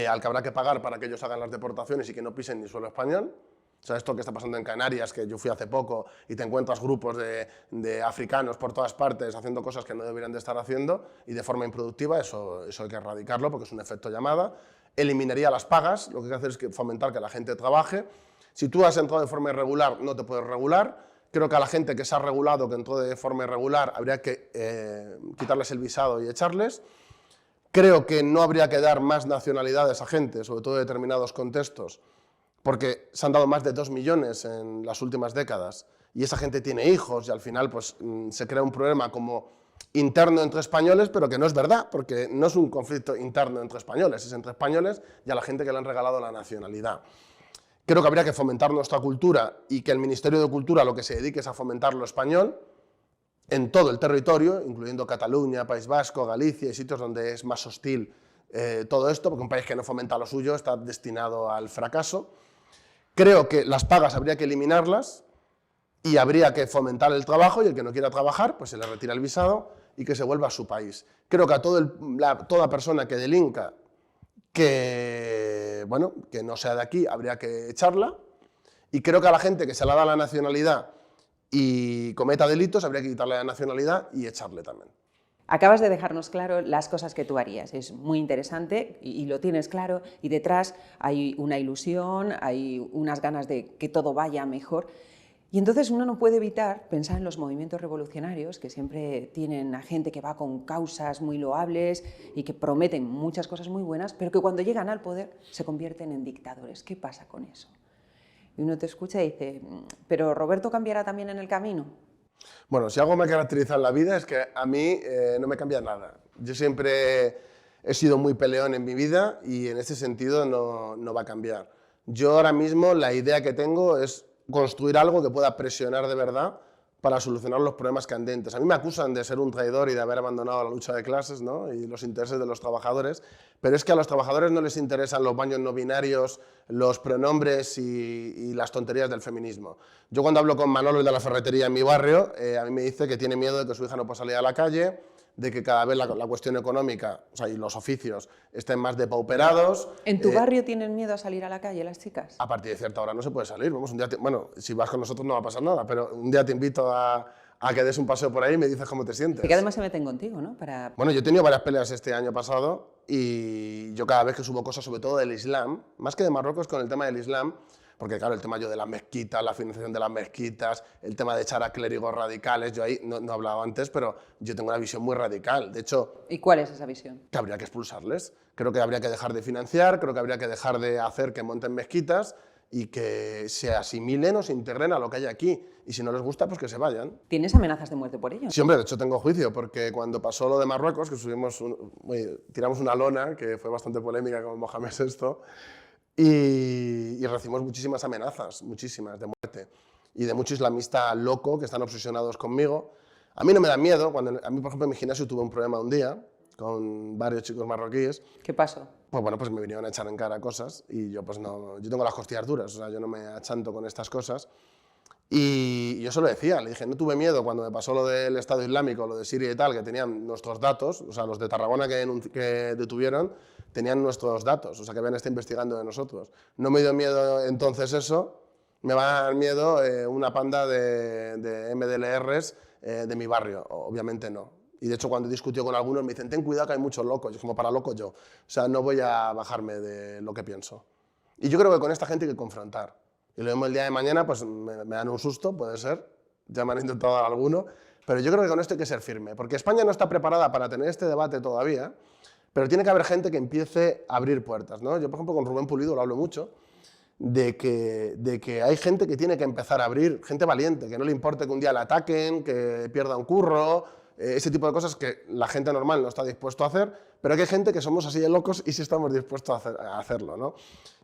al que habrá que pagar para que ellos hagan las deportaciones y que no pisen ni suelo español. O sea, esto que está pasando en Canarias, que yo fui hace poco y te encuentras grupos de africanos por todas partes haciendo cosas que no deberían de estar haciendo y de forma improductiva, eso hay que erradicarlo porque es un efecto llamada. Eliminaría las pagas, lo que hay que hacer es fomentar que la gente trabaje. Si tú has entrado de forma irregular, no te puedes regular. Creo que a la gente que se ha regulado, que entró de forma irregular, habría que quitarles el visado y echarles. Creo que no habría que dar más nacionalidades a gente, sobre todo en determinados contextos, porque se han dado más de 2 millones en las últimas décadas y esa gente tiene hijos y al final pues, se crea un problema como interno entre españoles, pero que no es verdad, porque no es un conflicto interno entre españoles, es entre españoles y a la gente que le han regalado la nacionalidad. Creo que habría que fomentar nuestra cultura y que el Ministerio de Cultura lo que se dedique es a fomentar lo español en todo el territorio, incluyendo Cataluña, País Vasco, Galicia y sitios donde es más hostil todo esto, porque un país que no fomenta lo suyo está destinado al fracaso. Creo que las pagas habría que eliminarlas y habría que fomentar el trabajo y el que no quiera trabajar, pues se le retira el visado y que se vuelva a su país. Creo que a toda persona que delinca, que no sea de aquí, habría que echarla. Y creo que a la gente que se le da la nacionalidad y cometa delitos, habría que quitarle la nacionalidad y echarle también. Acabas de dejarnos claro las cosas que tú harías. Es muy interesante y lo tienes claro. Y detrás hay una ilusión, hay unas ganas de que todo vaya mejor. Y entonces uno no puede evitar pensar en los movimientos revolucionarios, que siempre tienen a gente que va con causas muy loables y que prometen muchas cosas muy buenas, pero que cuando llegan al poder se convierten en dictadores. ¿Qué pasa con eso? Y uno te escucha y dice, ¿pero Roberto cambiará también en el camino? Bueno, si algo me caracteriza en la vida es que a mí no me cambia nada. Yo siempre he sido muy peleón en mi vida y en ese sentido no va a cambiar. Yo ahora mismo la idea que tengo es construir algo que pueda presionar de verdad para solucionar los problemas candentes. A mí me acusan de ser un traidor y de haber abandonado la lucha de clases, ¿no? Y los intereses de los trabajadores, pero es que a los trabajadores no les interesan los baños no binarios, los pronombres y las tonterías del feminismo. Yo cuando hablo con Manolo, el de la ferretería en mi barrio, a mí me dice que tiene miedo de que su hija no pueda salir a la calle, de que cada vez la cuestión económica, o sea, y los oficios estén más depauperados. ¿En tu barrio tienen miedo a salir a la calle las chicas? A partir de cierta hora no se puede salir. Vamos, un día bueno, si vas con nosotros no va a pasar nada, pero un día te invito a que des un paseo por ahí y me dices cómo te sientes. Y que además se meten contigo, ¿no? Bueno, yo he tenido varias peleas este año pasado y yo cada vez que subo cosas, sobre todo del Islam, más que de Marruecos, con el tema del Islam, porque claro, el tema yo de las mezquitas, la financiación de las mezquitas, el tema de echar a clérigos radicales, yo ahí no he hablado antes, pero yo tengo una visión muy radical. De hecho... ¿Y cuál es esa visión? Que habría que expulsarles. Creo que habría que dejar de financiar, creo que habría que dejar de hacer que monten mezquitas y que se asimilen o se integren a lo que hay aquí. Y si no les gusta, pues que se vayan. ¿Tienes amenazas de muerte por ello? Sí, hombre, de hecho tengo juicio, porque cuando pasó lo de Marruecos, que tiramos una lona, que fue bastante polémica con Mohamed VI, y recibimos muchísimas amenazas, muchísimas, de muerte. Y de mucho islamista loco que están obsesionados conmigo. A mí no me da miedo. A mí, por ejemplo, en mi gimnasio tuve un problema un día con varios chicos marroquíes. ¿Qué pasó? Pues bueno, pues me vinieron a echar en cara cosas y yo pues no, yo tengo las costillas duras, o sea, yo no me achanto con estas cosas. Y yo se lo decía, le dije, no tuve miedo cuando me pasó lo del Estado Islámico, lo de Siria y tal, que tenían nuestros datos, o sea, los de Tarragona que detuvieron, tenían nuestros datos, o sea, que habían estado investigando de nosotros. No me dio miedo entonces eso, me va a dar miedo una panda de MDLRs de mi barrio, obviamente no. Y de hecho cuando discutió con algunos me dicen, ten cuidado que hay muchos locos, yo como para loco yo, o sea, no voy a bajarme de lo que pienso. Y yo creo que con esta gente hay que confrontar. Y lo mismo el día de mañana, pues me dan un susto, puede ser, ya me han intentado dar alguno, pero yo creo que con esto hay que ser firme, porque España no está preparada para tener este debate todavía, pero tiene que haber gente que empiece a abrir puertas, ¿no? Yo, por ejemplo, con Rubén Pulido lo hablo mucho, de que hay gente que tiene que empezar a abrir, gente valiente, que no le importe que un día la ataquen, que pierda un curro, ese tipo de cosas que la gente normal no está dispuesto a hacer, pero que hay gente que somos así de locos y sí estamos dispuestos a hacerlo, ¿no?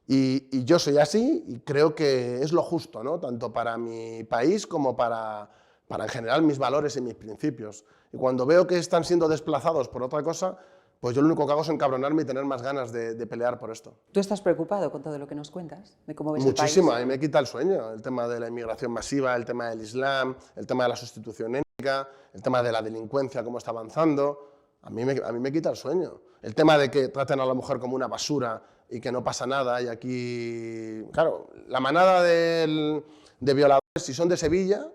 Y yo soy así y creo que es lo justo, ¿no? Tanto para mi país como para en general mis valores y mis principios. Y cuando veo que están siendo desplazados por otra cosa, pues yo lo único que hago es encabronarme y tener más ganas de pelear por esto. ¿Tú estás preocupado con todo lo que nos cuentas? ¿De cómo ves el país? Muchísimo, a mí me quita el sueño. El tema de la inmigración masiva, el tema del Islam, el tema de la sustitución étnica, el tema de la delincuencia, cómo está avanzando. A mí me quita el sueño. El tema de que traten a la mujer como una basura y que no pasa nada. Y aquí, claro, la manada de violadores, si son de Sevilla,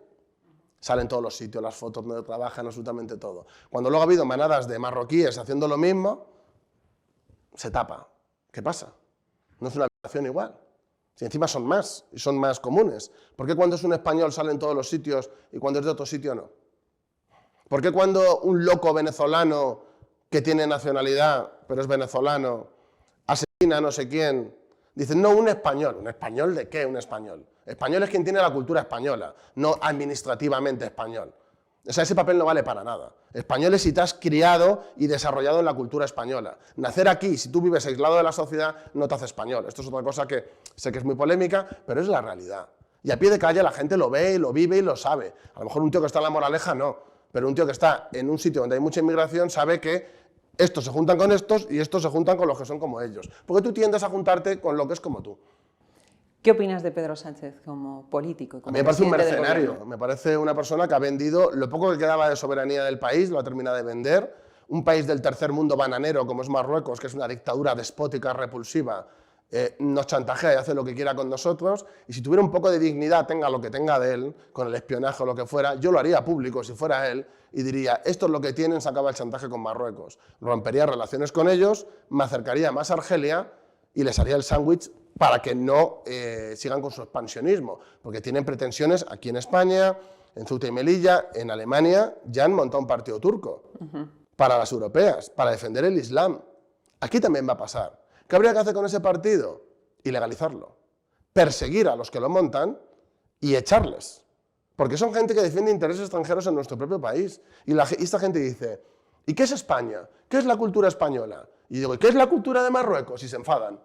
salen todos los sitios, las fotos donde trabajan, absolutamente todo. Cuando luego ha habido manadas de marroquíes haciendo lo mismo, se tapa. ¿Qué pasa? ¿No es una violación igual? Si encima son más, y son más comunes. ¿Por qué cuando es un español sale en todos los sitios y cuando es de otro sitio no? ¿Por qué cuando un loco venezolano que tiene nacionalidad, pero es venezolano, asesina a no sé quién, dicen, no, un español? ¿Un español de qué? Un español. Español es quien tiene la cultura española, no administrativamente español. O sea, ese papel no vale para nada. Español es si te has criado y desarrollado en la cultura española. Nacer aquí, si tú vives aislado de la sociedad, no te hace español. Esto es otra cosa que sé que es muy polémica, pero es la realidad. Y a pie de calle la gente lo ve, lo vive y lo sabe. A lo mejor un tío que está en La Moraleja no, pero un tío que está en un sitio donde hay mucha inmigración sabe que estos se juntan con estos y estos se juntan con los que son como ellos. Porque tú tiendes a juntarte con lo que es como tú. ¿Qué opinas de Pedro Sánchez como político? A mí me parece un mercenario, me parece una persona que ha vendido lo poco que quedaba de soberanía del país, lo ha terminado de vender. Un país del tercer mundo bananero como es Marruecos, que es una dictadura despótica, repulsiva, nos chantajea y hace lo que quiera con nosotros. Y si tuviera un poco de dignidad, tenga lo que tenga de él, con el espionaje o lo que fuera, yo lo haría público si fuera él y diría, esto es lo que tienen, se acaba el chantaje con Marruecos. Rompería relaciones con ellos, me acercaría más a Argelia y les haría el sándwich para que no sigan con su expansionismo, porque tienen pretensiones aquí en España, en Ceuta y Melilla, en Alemania, ya han montado un partido turco para las europeas, para defender el Islam. Aquí también va a pasar. ¿Qué habría que hacer con ese partido? Ilegalizarlo, perseguir a los que lo montan y echarles, porque son gente que defiende intereses extranjeros en nuestro propio país. Y esta gente dice, ¿y qué es España? ¿Qué es la cultura española? Y digo, ¿y qué es la cultura de Marruecos? Y se enfadan.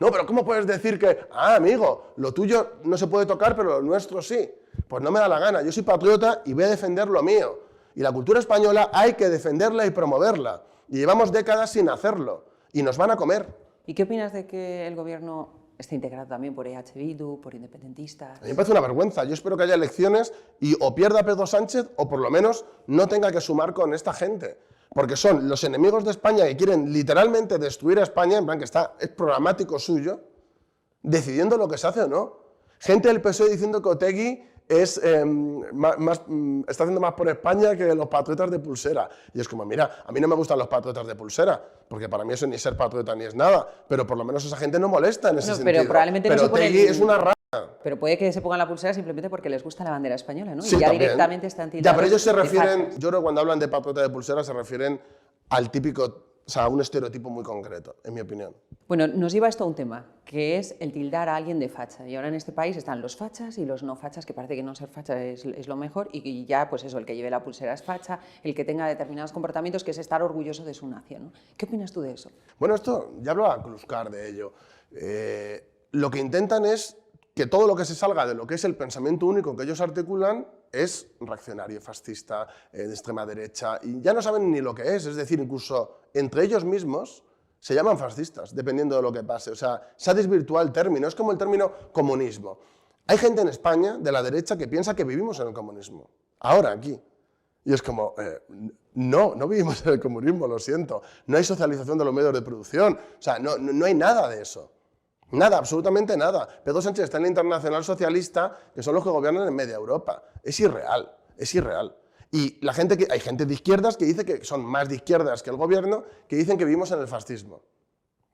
No, pero ¿cómo puedes decir que, amigo, lo tuyo no se puede tocar, pero lo nuestro sí? Pues no me da la gana, yo soy patriota y voy a defender lo mío. Y la cultura española hay que defenderla y promoverla. Y llevamos décadas sin hacerlo. Y nos van a comer. ¿Y qué opinas de que el gobierno esté integrado también por EH Bildu, por independentistas? A mí me parece una vergüenza. Yo espero que haya elecciones y o pierda Pedro Sánchez o por lo menos no tenga que sumar con esta gente. Porque son los enemigos de España que quieren literalmente destruir a España, en plan que es programático suyo, decidiendo lo que se hace o no. Gente del PSOE diciendo que Otegi está haciendo más por España que los patriotas de pulsera. Y es como, mira, a mí no me gustan los patriotas de pulsera, porque para mí eso ni es ser patriota ni es nada, pero por lo menos esa gente no molesta en ese sentido. Pero probablemente no se pone Otegi es una rata. Pero puede que se pongan la pulsera simplemente porque les gusta la bandera española, ¿no? Sí, y ya también. directamente están tildados. Ya, pero ellos se de refieren, fachas. yo creo que cuando hablan de patriota de pulsera se refieren al típico, o sea, a un estereotipo muy concreto, en mi opinión. Bueno, nos lleva esto a un tema, que es el tildar a alguien de facha. Y ahora en este país están los fachas y los no fachas, que parece que no ser facha es lo mejor, y ya, pues eso, el que lleve la pulsera es facha, el que tenga determinados comportamientos, que es estar orgulloso de su nación, ¿no? ¿Qué opinas tú de eso? Bueno, esto, ya hablaba Kluskar de ello. Lo que intentan es que todo lo que se salga de lo que es el pensamiento único que ellos articulan es reaccionario, fascista, de extrema derecha, y ya no saben ni lo que es decir, incluso entre ellos mismos se llaman fascistas, dependiendo de lo que pase. O sea, se ha desvirtuado el término, es como el término comunismo. Hay gente en España, de la derecha, que piensa que vivimos en el comunismo, ahora, aquí. Y es como, no vivimos en el comunismo, lo siento. No hay socialización de los medios de producción, o sea, no hay nada de eso. Nada, absolutamente nada. Pedro Sánchez está en la Internacional Socialista, que son los que gobiernan en media Europa. Es irreal, es irreal. Y hay gente de izquierdas que dice que son más de izquierdas que el gobierno, que dicen que vivimos en el fascismo.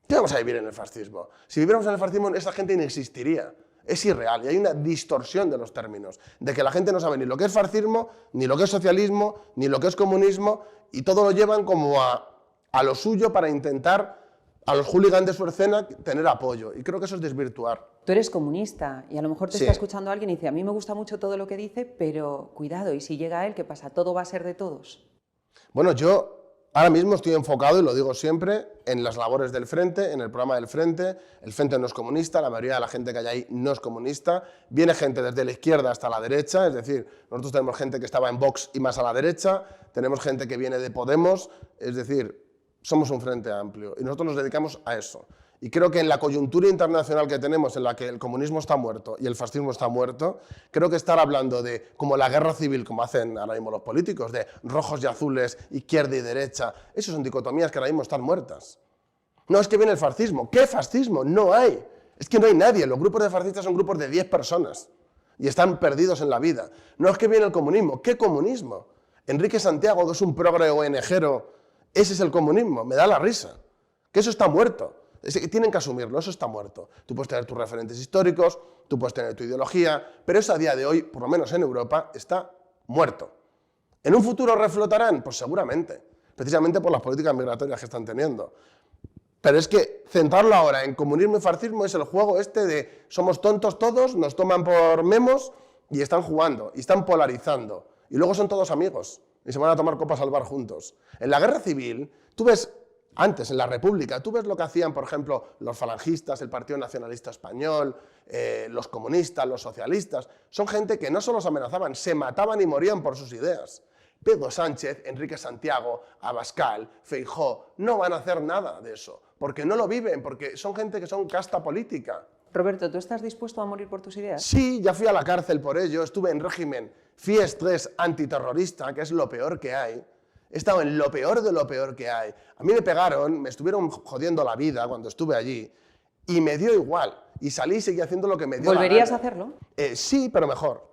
¿Qué vamos a vivir en el fascismo? Si viviéramos en el fascismo, esa gente no existiría. Es irreal y hay una distorsión de los términos, de que la gente no sabe ni lo que es fascismo, ni lo que es socialismo, ni lo que es comunismo, y todo lo llevan como a lo suyo para intentar a los hooligans de su escena tener apoyo. Y creo que eso es desvirtuar. Tú eres comunista y a lo mejor te Sí. está escuchando alguien y dice, a mí me gusta mucho todo lo que dice, pero cuidado, y si llega él, ¿qué pasa? ¿Todo va a ser de todos? Bueno, yo ahora mismo estoy enfocado, y lo digo siempre, en las labores del Frente, en el programa del Frente. El Frente no es comunista, la mayoría de la gente que hay ahí no es comunista. Viene gente desde la izquierda hasta la derecha, es decir, nosotros tenemos gente que estaba en Vox y más a la derecha, tenemos gente que viene de Podemos, es decir, somos un frente amplio y nosotros nos dedicamos a eso. Y creo que en la coyuntura internacional que tenemos, en la que el comunismo está muerto y el fascismo está muerto, creo que estar hablando de, como la guerra civil, como hacen ahora mismo los políticos, de rojos y azules, izquierda y derecha, eso son dicotomías que ahora mismo están muertas. No, es que viene el fascismo. ¿Qué fascismo? No hay. Es que no hay nadie. Los grupos de fascistas son grupos de 10 personas y están perdidos en la vida. No es que viene el comunismo. ¿Qué comunismo? Enrique Santiago, que es un progre ONGero, ese es el comunismo. Me da la risa. Que eso está muerto. Tienen que asumirlo, eso está muerto. Tú puedes tener tus referentes históricos, tú puedes tener tu ideología, pero eso a día de hoy, por lo menos en Europa, está muerto. ¿En un futuro reflotarán? Pues seguramente, precisamente por las políticas migratorias que están teniendo. Pero es que centrarlo ahora en comunismo y fascismo es el juego este de somos tontos todos, nos toman por memos y están jugando, y están polarizando. Y luego son todos amigos y se van a tomar copas al bar juntos. En la guerra civil, tú ves, antes en la República, tú ves lo que hacían, por ejemplo, los falangistas, el Partido Nacionalista Español, los comunistas, los socialistas. Son gente que no solo se amenazaban, se mataban y morían por sus ideas. Pedro Sánchez, Enrique Santiago, Abascal, Feijóo, no van a hacer nada de eso, porque no lo viven, porque son gente que son casta política. Roberto, ¿tú estás dispuesto a morir por tus ideas? Sí, ya fui a la cárcel por ello, estuve en régimen FIES 3 antiterrorista, que es lo peor que hay. He estado en lo peor de lo peor que hay. A mí me pegaron, me estuvieron jodiendo la vida cuando estuve allí, y me dio igual. Y salí y seguí haciendo lo que me dio la gana. ¿Volverías a hacerlo? Sí, pero mejor.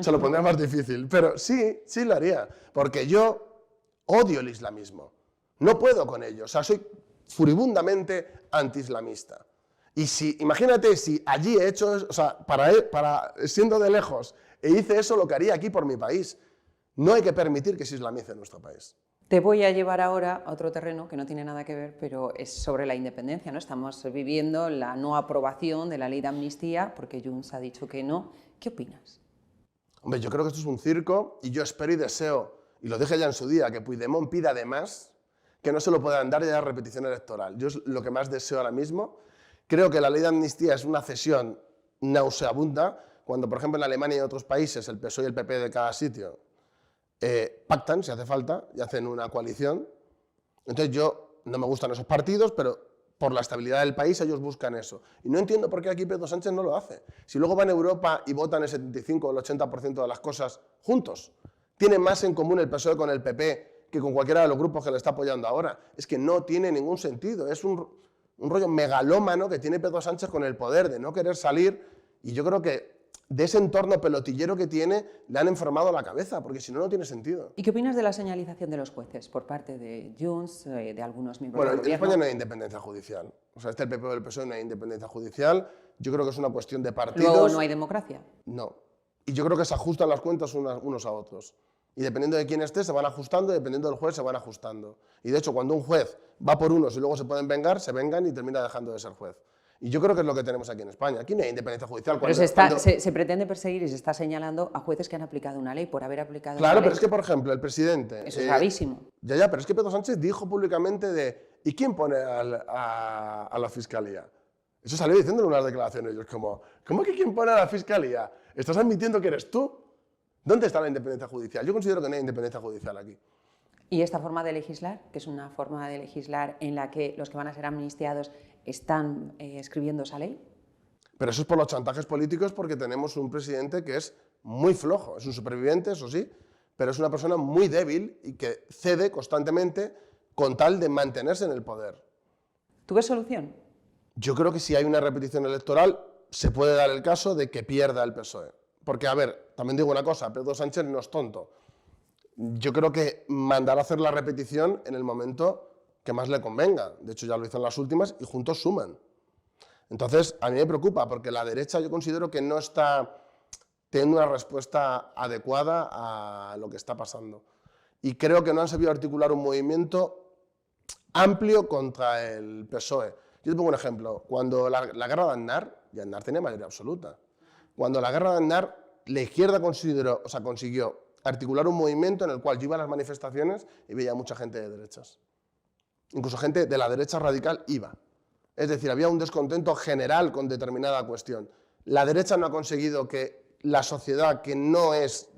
Se lo pondría más difícil, pero sí lo haría, porque yo odio el islamismo. No puedo con ello, o sea, soy furibundamente antiislamista. Y si, imagínate si allí he hecho, o sea, siendo de lejos, e hice eso, lo que haría aquí por mi país. No hay que permitir que se islamice en nuestro país. Te voy a llevar ahora a otro terreno que no tiene nada que ver, pero es sobre la independencia, ¿no? Estamos viviendo la no aprobación de la ley de amnistía, porque Junts ha dicho que no. ¿Qué opinas? Hombre, yo creo que esto es un circo y yo espero y deseo, y lo dije ya en su día, que Puigdemont pida además que no se lo puedan dar ya a repetición electoral. Yo es lo que más deseo ahora mismo. Creo que la ley de amnistía es una cesión nauseabunda, cuando por ejemplo en Alemania y en otros países el PSOE y el PP de cada sitio pactan, si hace falta, y hacen una coalición. Entonces yo, no me gustan esos partidos, pero por la estabilidad del país ellos buscan eso. Y no entiendo por qué aquí Pedro Sánchez no lo hace. Si luego van a Europa y votan el 75 o el 80% de las cosas juntos, tiene más en común el PSOE con el PP que con cualquiera de los grupos que le está apoyando ahora. Es que no tiene ningún sentido. Es un rollo megalómano que tiene Pedro Sánchez con el poder de no querer salir, y yo creo que de ese entorno pelotillero que tiene, le han enfermado la cabeza, porque si no, no tiene sentido. ¿Y qué opinas de la señalización de los jueces por parte de Junts, de algunos miembros Bueno, del en gobierno? España no hay independencia judicial. O sea, el PP o el PSOE no hay independencia judicial. Yo creo que es una cuestión de partidos. Luego no hay democracia. No. Y yo creo que se ajustan las cuentas unos a otros. Y dependiendo de quién esté, se van ajustando, y dependiendo del juez, se van ajustando. Y de hecho, cuando un juez va por unos y luego se pueden vengar, se vengan y termina dejando de ser juez. Y yo creo que es lo que tenemos aquí en España. Aquí no hay independencia judicial. Pero se pretende perseguir y se está señalando a jueces que han aplicado una ley por haber aplicado una Claro, ley. pero es que, por ejemplo, el presidente... Eso es gravísimo. Ya, pero es que Pedro Sánchez dijo públicamente de... ¿Y quién pone a la fiscalía? Eso salió diciendo en unas declaraciones. Yo es como, ¿cómo que quién pone a la fiscalía? ¿Estás admitiendo que eres tú? ¿Dónde está la independencia judicial? Yo considero que no hay independencia judicial aquí. ¿Y esta forma de legislar, que es una forma de legislar en la que los que van a ser amnistiados están escribiendo esa ley? Pero eso es por los chantajes políticos, porque tenemos un presidente que es muy flojo. Es un superviviente, eso sí, pero es una persona muy débil y que cede constantemente con tal de mantenerse en el poder. ¿Tú ves solución? Yo creo que si hay una repetición electoral, se puede dar el caso de que pierda el PSOE. Porque, a ver, también digo una cosa, Pedro Sánchez no es tonto. Yo creo que mandará a hacer la repetición en el momento que más le convenga. De hecho, ya lo hizo en las últimas y juntos suman. Entonces, a mí me preocupa, porque la derecha yo considero que no está teniendo una respuesta adecuada a lo que está pasando. Y creo que no han sabido articular un movimiento amplio contra el PSOE. Yo te pongo un ejemplo. Cuando la guerra de Aznar, y Aznar tenía mayoría absoluta, cuando la guerra de Aznar, la izquierda consiguió articular un movimiento en el cual yo iba a las manifestaciones y veía mucha gente de derechas. Incluso gente de la derecha radical iba. Es decir, había un descontento general con determinada cuestión. La derecha no ha conseguido que la sociedad que no es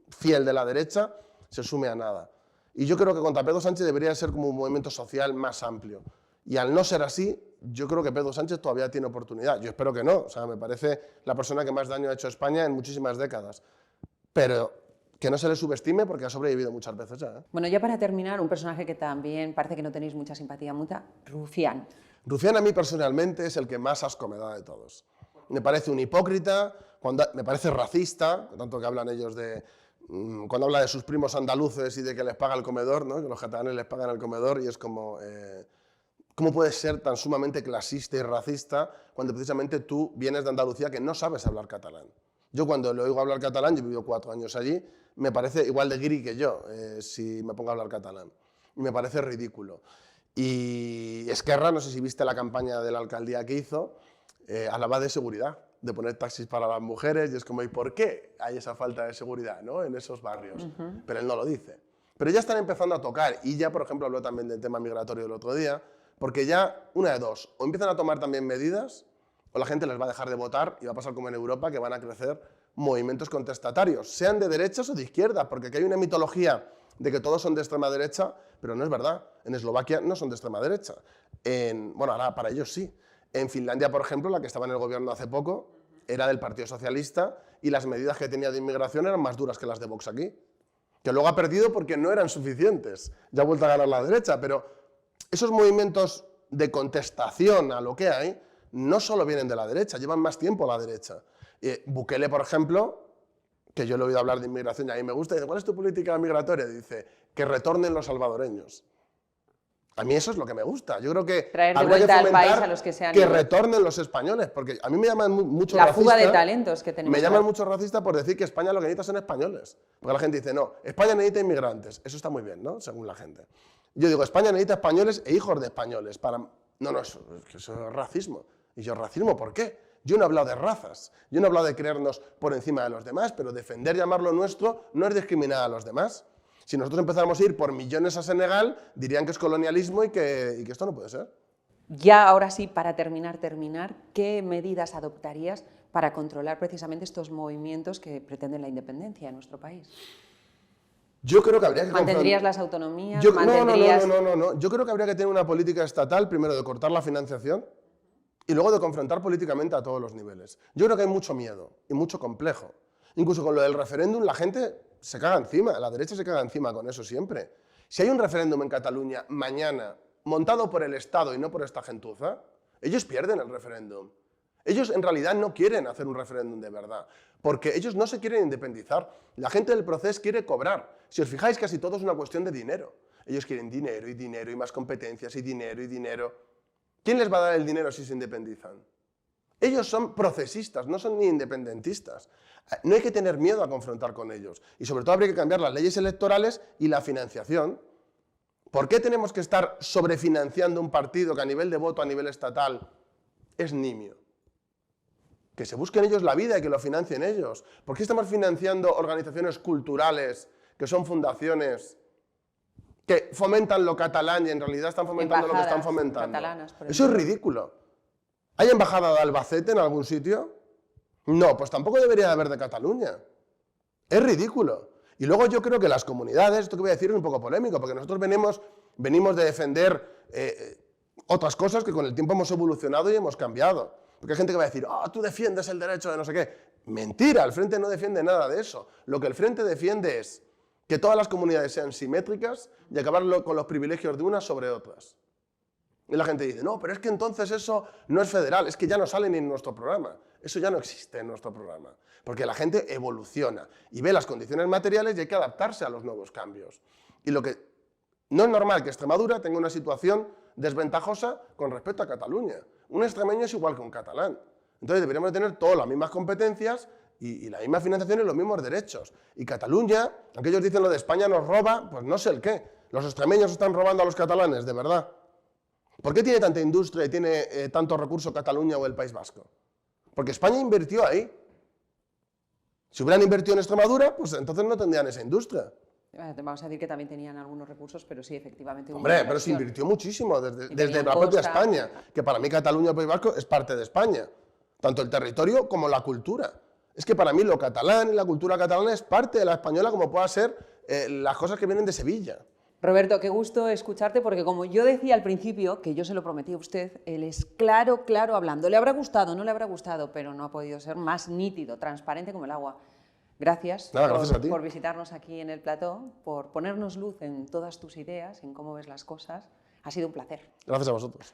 fiel de la derecha se sume a nada. Y yo creo que contra Pedro Sánchez debería ser como un movimiento social más amplio. Y al no ser así, yo creo que Pedro Sánchez todavía tiene oportunidad. Yo espero que no. O sea, me parece la persona que más daño ha hecho a España en muchísimas décadas. Pero que no se le subestime, porque ha sobrevivido muchas veces ya, ¿eh? Bueno, ya para terminar, un personaje que también parece que no tenéis mucha simpatía mutua, Rufián. Rufián a mí personalmente es el que más asco me da de todos. Me parece un hipócrita, me parece racista, tanto que hablan ellos de... Cuando habla de sus primos andaluces y de que les paga el comedor, ¿no? Que los catalanes les pagan el comedor, y es como ¿Cómo puedes ser tan sumamente clasista y racista cuando precisamente tú vienes de Andalucía que no sabes hablar catalán? Yo cuando le oigo hablar catalán, yo he vivido 4 años allí, me parece igual de guiri que yo, si me pongo a hablar catalán. Y me parece ridículo. Y Esquerra, no sé si viste la campaña de la alcaldía que hizo, hablaba de seguridad, de poner taxis para las mujeres, y es como, ¿y por qué hay esa falta de seguridad, ¿no?, en esos barrios? Pero él no lo dice. Pero ya están empezando a tocar, y ya, por ejemplo, habló también del tema migratorio el otro día, porque ya, una de dos, o empiezan a tomar también medidas, o la gente les va a dejar de votar y va a pasar como en Europa, que van a crecer movimientos contestatarios, sean de derechas o de izquierdas, porque aquí hay una mitología de que todos son de extrema derecha, pero no es verdad. En Eslovaquia no son de extrema derecha. Bueno, ahora para ellos sí. En Finlandia, por ejemplo, la que estaba en el gobierno hace poco, era del Partido Socialista y las medidas que tenía de inmigración eran más duras que las de Vox aquí, que luego ha perdido porque no eran suficientes. Ya ha vuelto a ganar la derecha, pero esos movimientos de contestación a lo que hay no solo vienen de la derecha, llevan más tiempo a la derecha. Bukele, por ejemplo, que yo le he oído hablar de inmigración y a mí me gusta, dice, ¿cuál es tu política migratoria? Dice, que retornen los salvadoreños. A mí eso es lo que me gusta. Yo creo que traer de habría vuelta que al país a los que sean que retornen los españoles, porque a mí me llaman mucho la racista. fuga de talentos que tenemos. Me llaman mucho racista por decir que España lo que necesita son españoles. Porque la gente dice, no, España necesita inmigrantes. Eso está muy bien, ¿no?, según la gente. Yo digo, España necesita españoles e hijos de españoles. No, eso es racismo. Y yo, ¿racismo por qué? Yo no he hablado de razas, yo no he hablado de creernos por encima de los demás, pero defender, llamarlo nuestro, no es discriminar a los demás. Si nosotros empezáramos a ir por millones a Senegal, dirían que es colonialismo y que esto no puede ser. Ya, ahora sí, para terminar, ¿qué medidas adoptarías para controlar precisamente estos movimientos que pretenden la independencia en nuestro país? Yo creo que habría que... ¿Mantendrías las autonomías? No. Yo creo que habría que tener una política estatal, primero de cortar la financiación, y luego de confrontar políticamente a todos los niveles. Yo creo que hay mucho miedo y mucho complejo. Incluso con lo del referéndum la gente se caga encima, la derecha se caga encima con eso siempre. Si hay un referéndum en Cataluña mañana montado por el Estado y no por esta gentuza, ellos pierden el referéndum. Ellos en realidad no quieren hacer un referéndum de verdad, porque ellos no se quieren independizar. La gente del proceso quiere cobrar. Si os fijáis, casi todo es una cuestión de dinero. Ellos quieren dinero y dinero y más competencias y dinero y dinero. ¿Quién les va a dar el dinero si se independizan? Ellos son procesistas, no son ni independentistas. No hay que tener miedo a confrontar con ellos. Y sobre todo habría que cambiar las leyes electorales y la financiación. ¿Por qué tenemos que estar sobrefinanciando un partido que a nivel de voto, a nivel estatal, es nimio? Que se busquen ellos la vida y que lo financien ellos. ¿Por qué estamos financiando organizaciones culturales que son fundaciones que fomentan lo catalán y en realidad están fomentando lo que están fomentando? Eso es ridículo. ¿Hay embajada de Albacete en algún sitio? No, pues tampoco debería haber de Cataluña. Es ridículo. Y luego yo creo que las comunidades, esto que voy a decir es un poco polémico, porque nosotros venimos de defender otras cosas que con el tiempo hemos evolucionado y hemos cambiado. Porque hay gente que va a decir, tú defiendes el derecho de no sé qué. Mentira, el Frente no defiende nada de eso. Lo que el Frente defiende es que todas las comunidades sean simétricas y acabar con los privilegios de unas sobre otras. Y la gente dice, no, pero es que entonces eso no es federal, es que ya no sale ni en nuestro programa. Eso ya no existe en nuestro programa. Porque la gente evoluciona y ve las condiciones materiales y hay que adaptarse a los nuevos cambios. Y lo que no es normal que Extremadura tenga una situación desventajosa con respecto a Cataluña. Un extremeño es igual que un catalán. Entonces deberíamos tener todas las mismas competencias y la misma financiación y los mismos derechos. Y Cataluña, aunque ellos dicen lo de España nos roba, pues no sé el qué. Los extremeños están robando a los catalanes, de verdad. ¿Por qué tiene tanta industria y tiene tanto recurso Cataluña o el País Vasco? Porque España invirtió ahí. Si hubieran invertido en Extremadura, pues entonces no tendrían esa industria. Vamos a decir que también tenían algunos recursos, pero sí, efectivamente. Hombre, pero se invirtió muchísimo desde la propia España, que para mí Cataluña o el País Vasco es parte de España. Tanto el territorio como la cultura. Es que para mí lo catalán y la cultura catalana es parte de la española como pueda ser las cosas que vienen de Sevilla. Roberto, qué gusto escucharte, porque como yo decía al principio, que yo se lo prometí a usted, él es claro hablando. Le habrá gustado, no le habrá gustado, pero no ha podido ser más nítido, transparente como el agua. Gracias, gracias a ti. Por visitarnos aquí en el plató, por ponernos luz en todas tus ideas, en cómo ves las cosas. Ha sido un placer. Gracias a vosotros.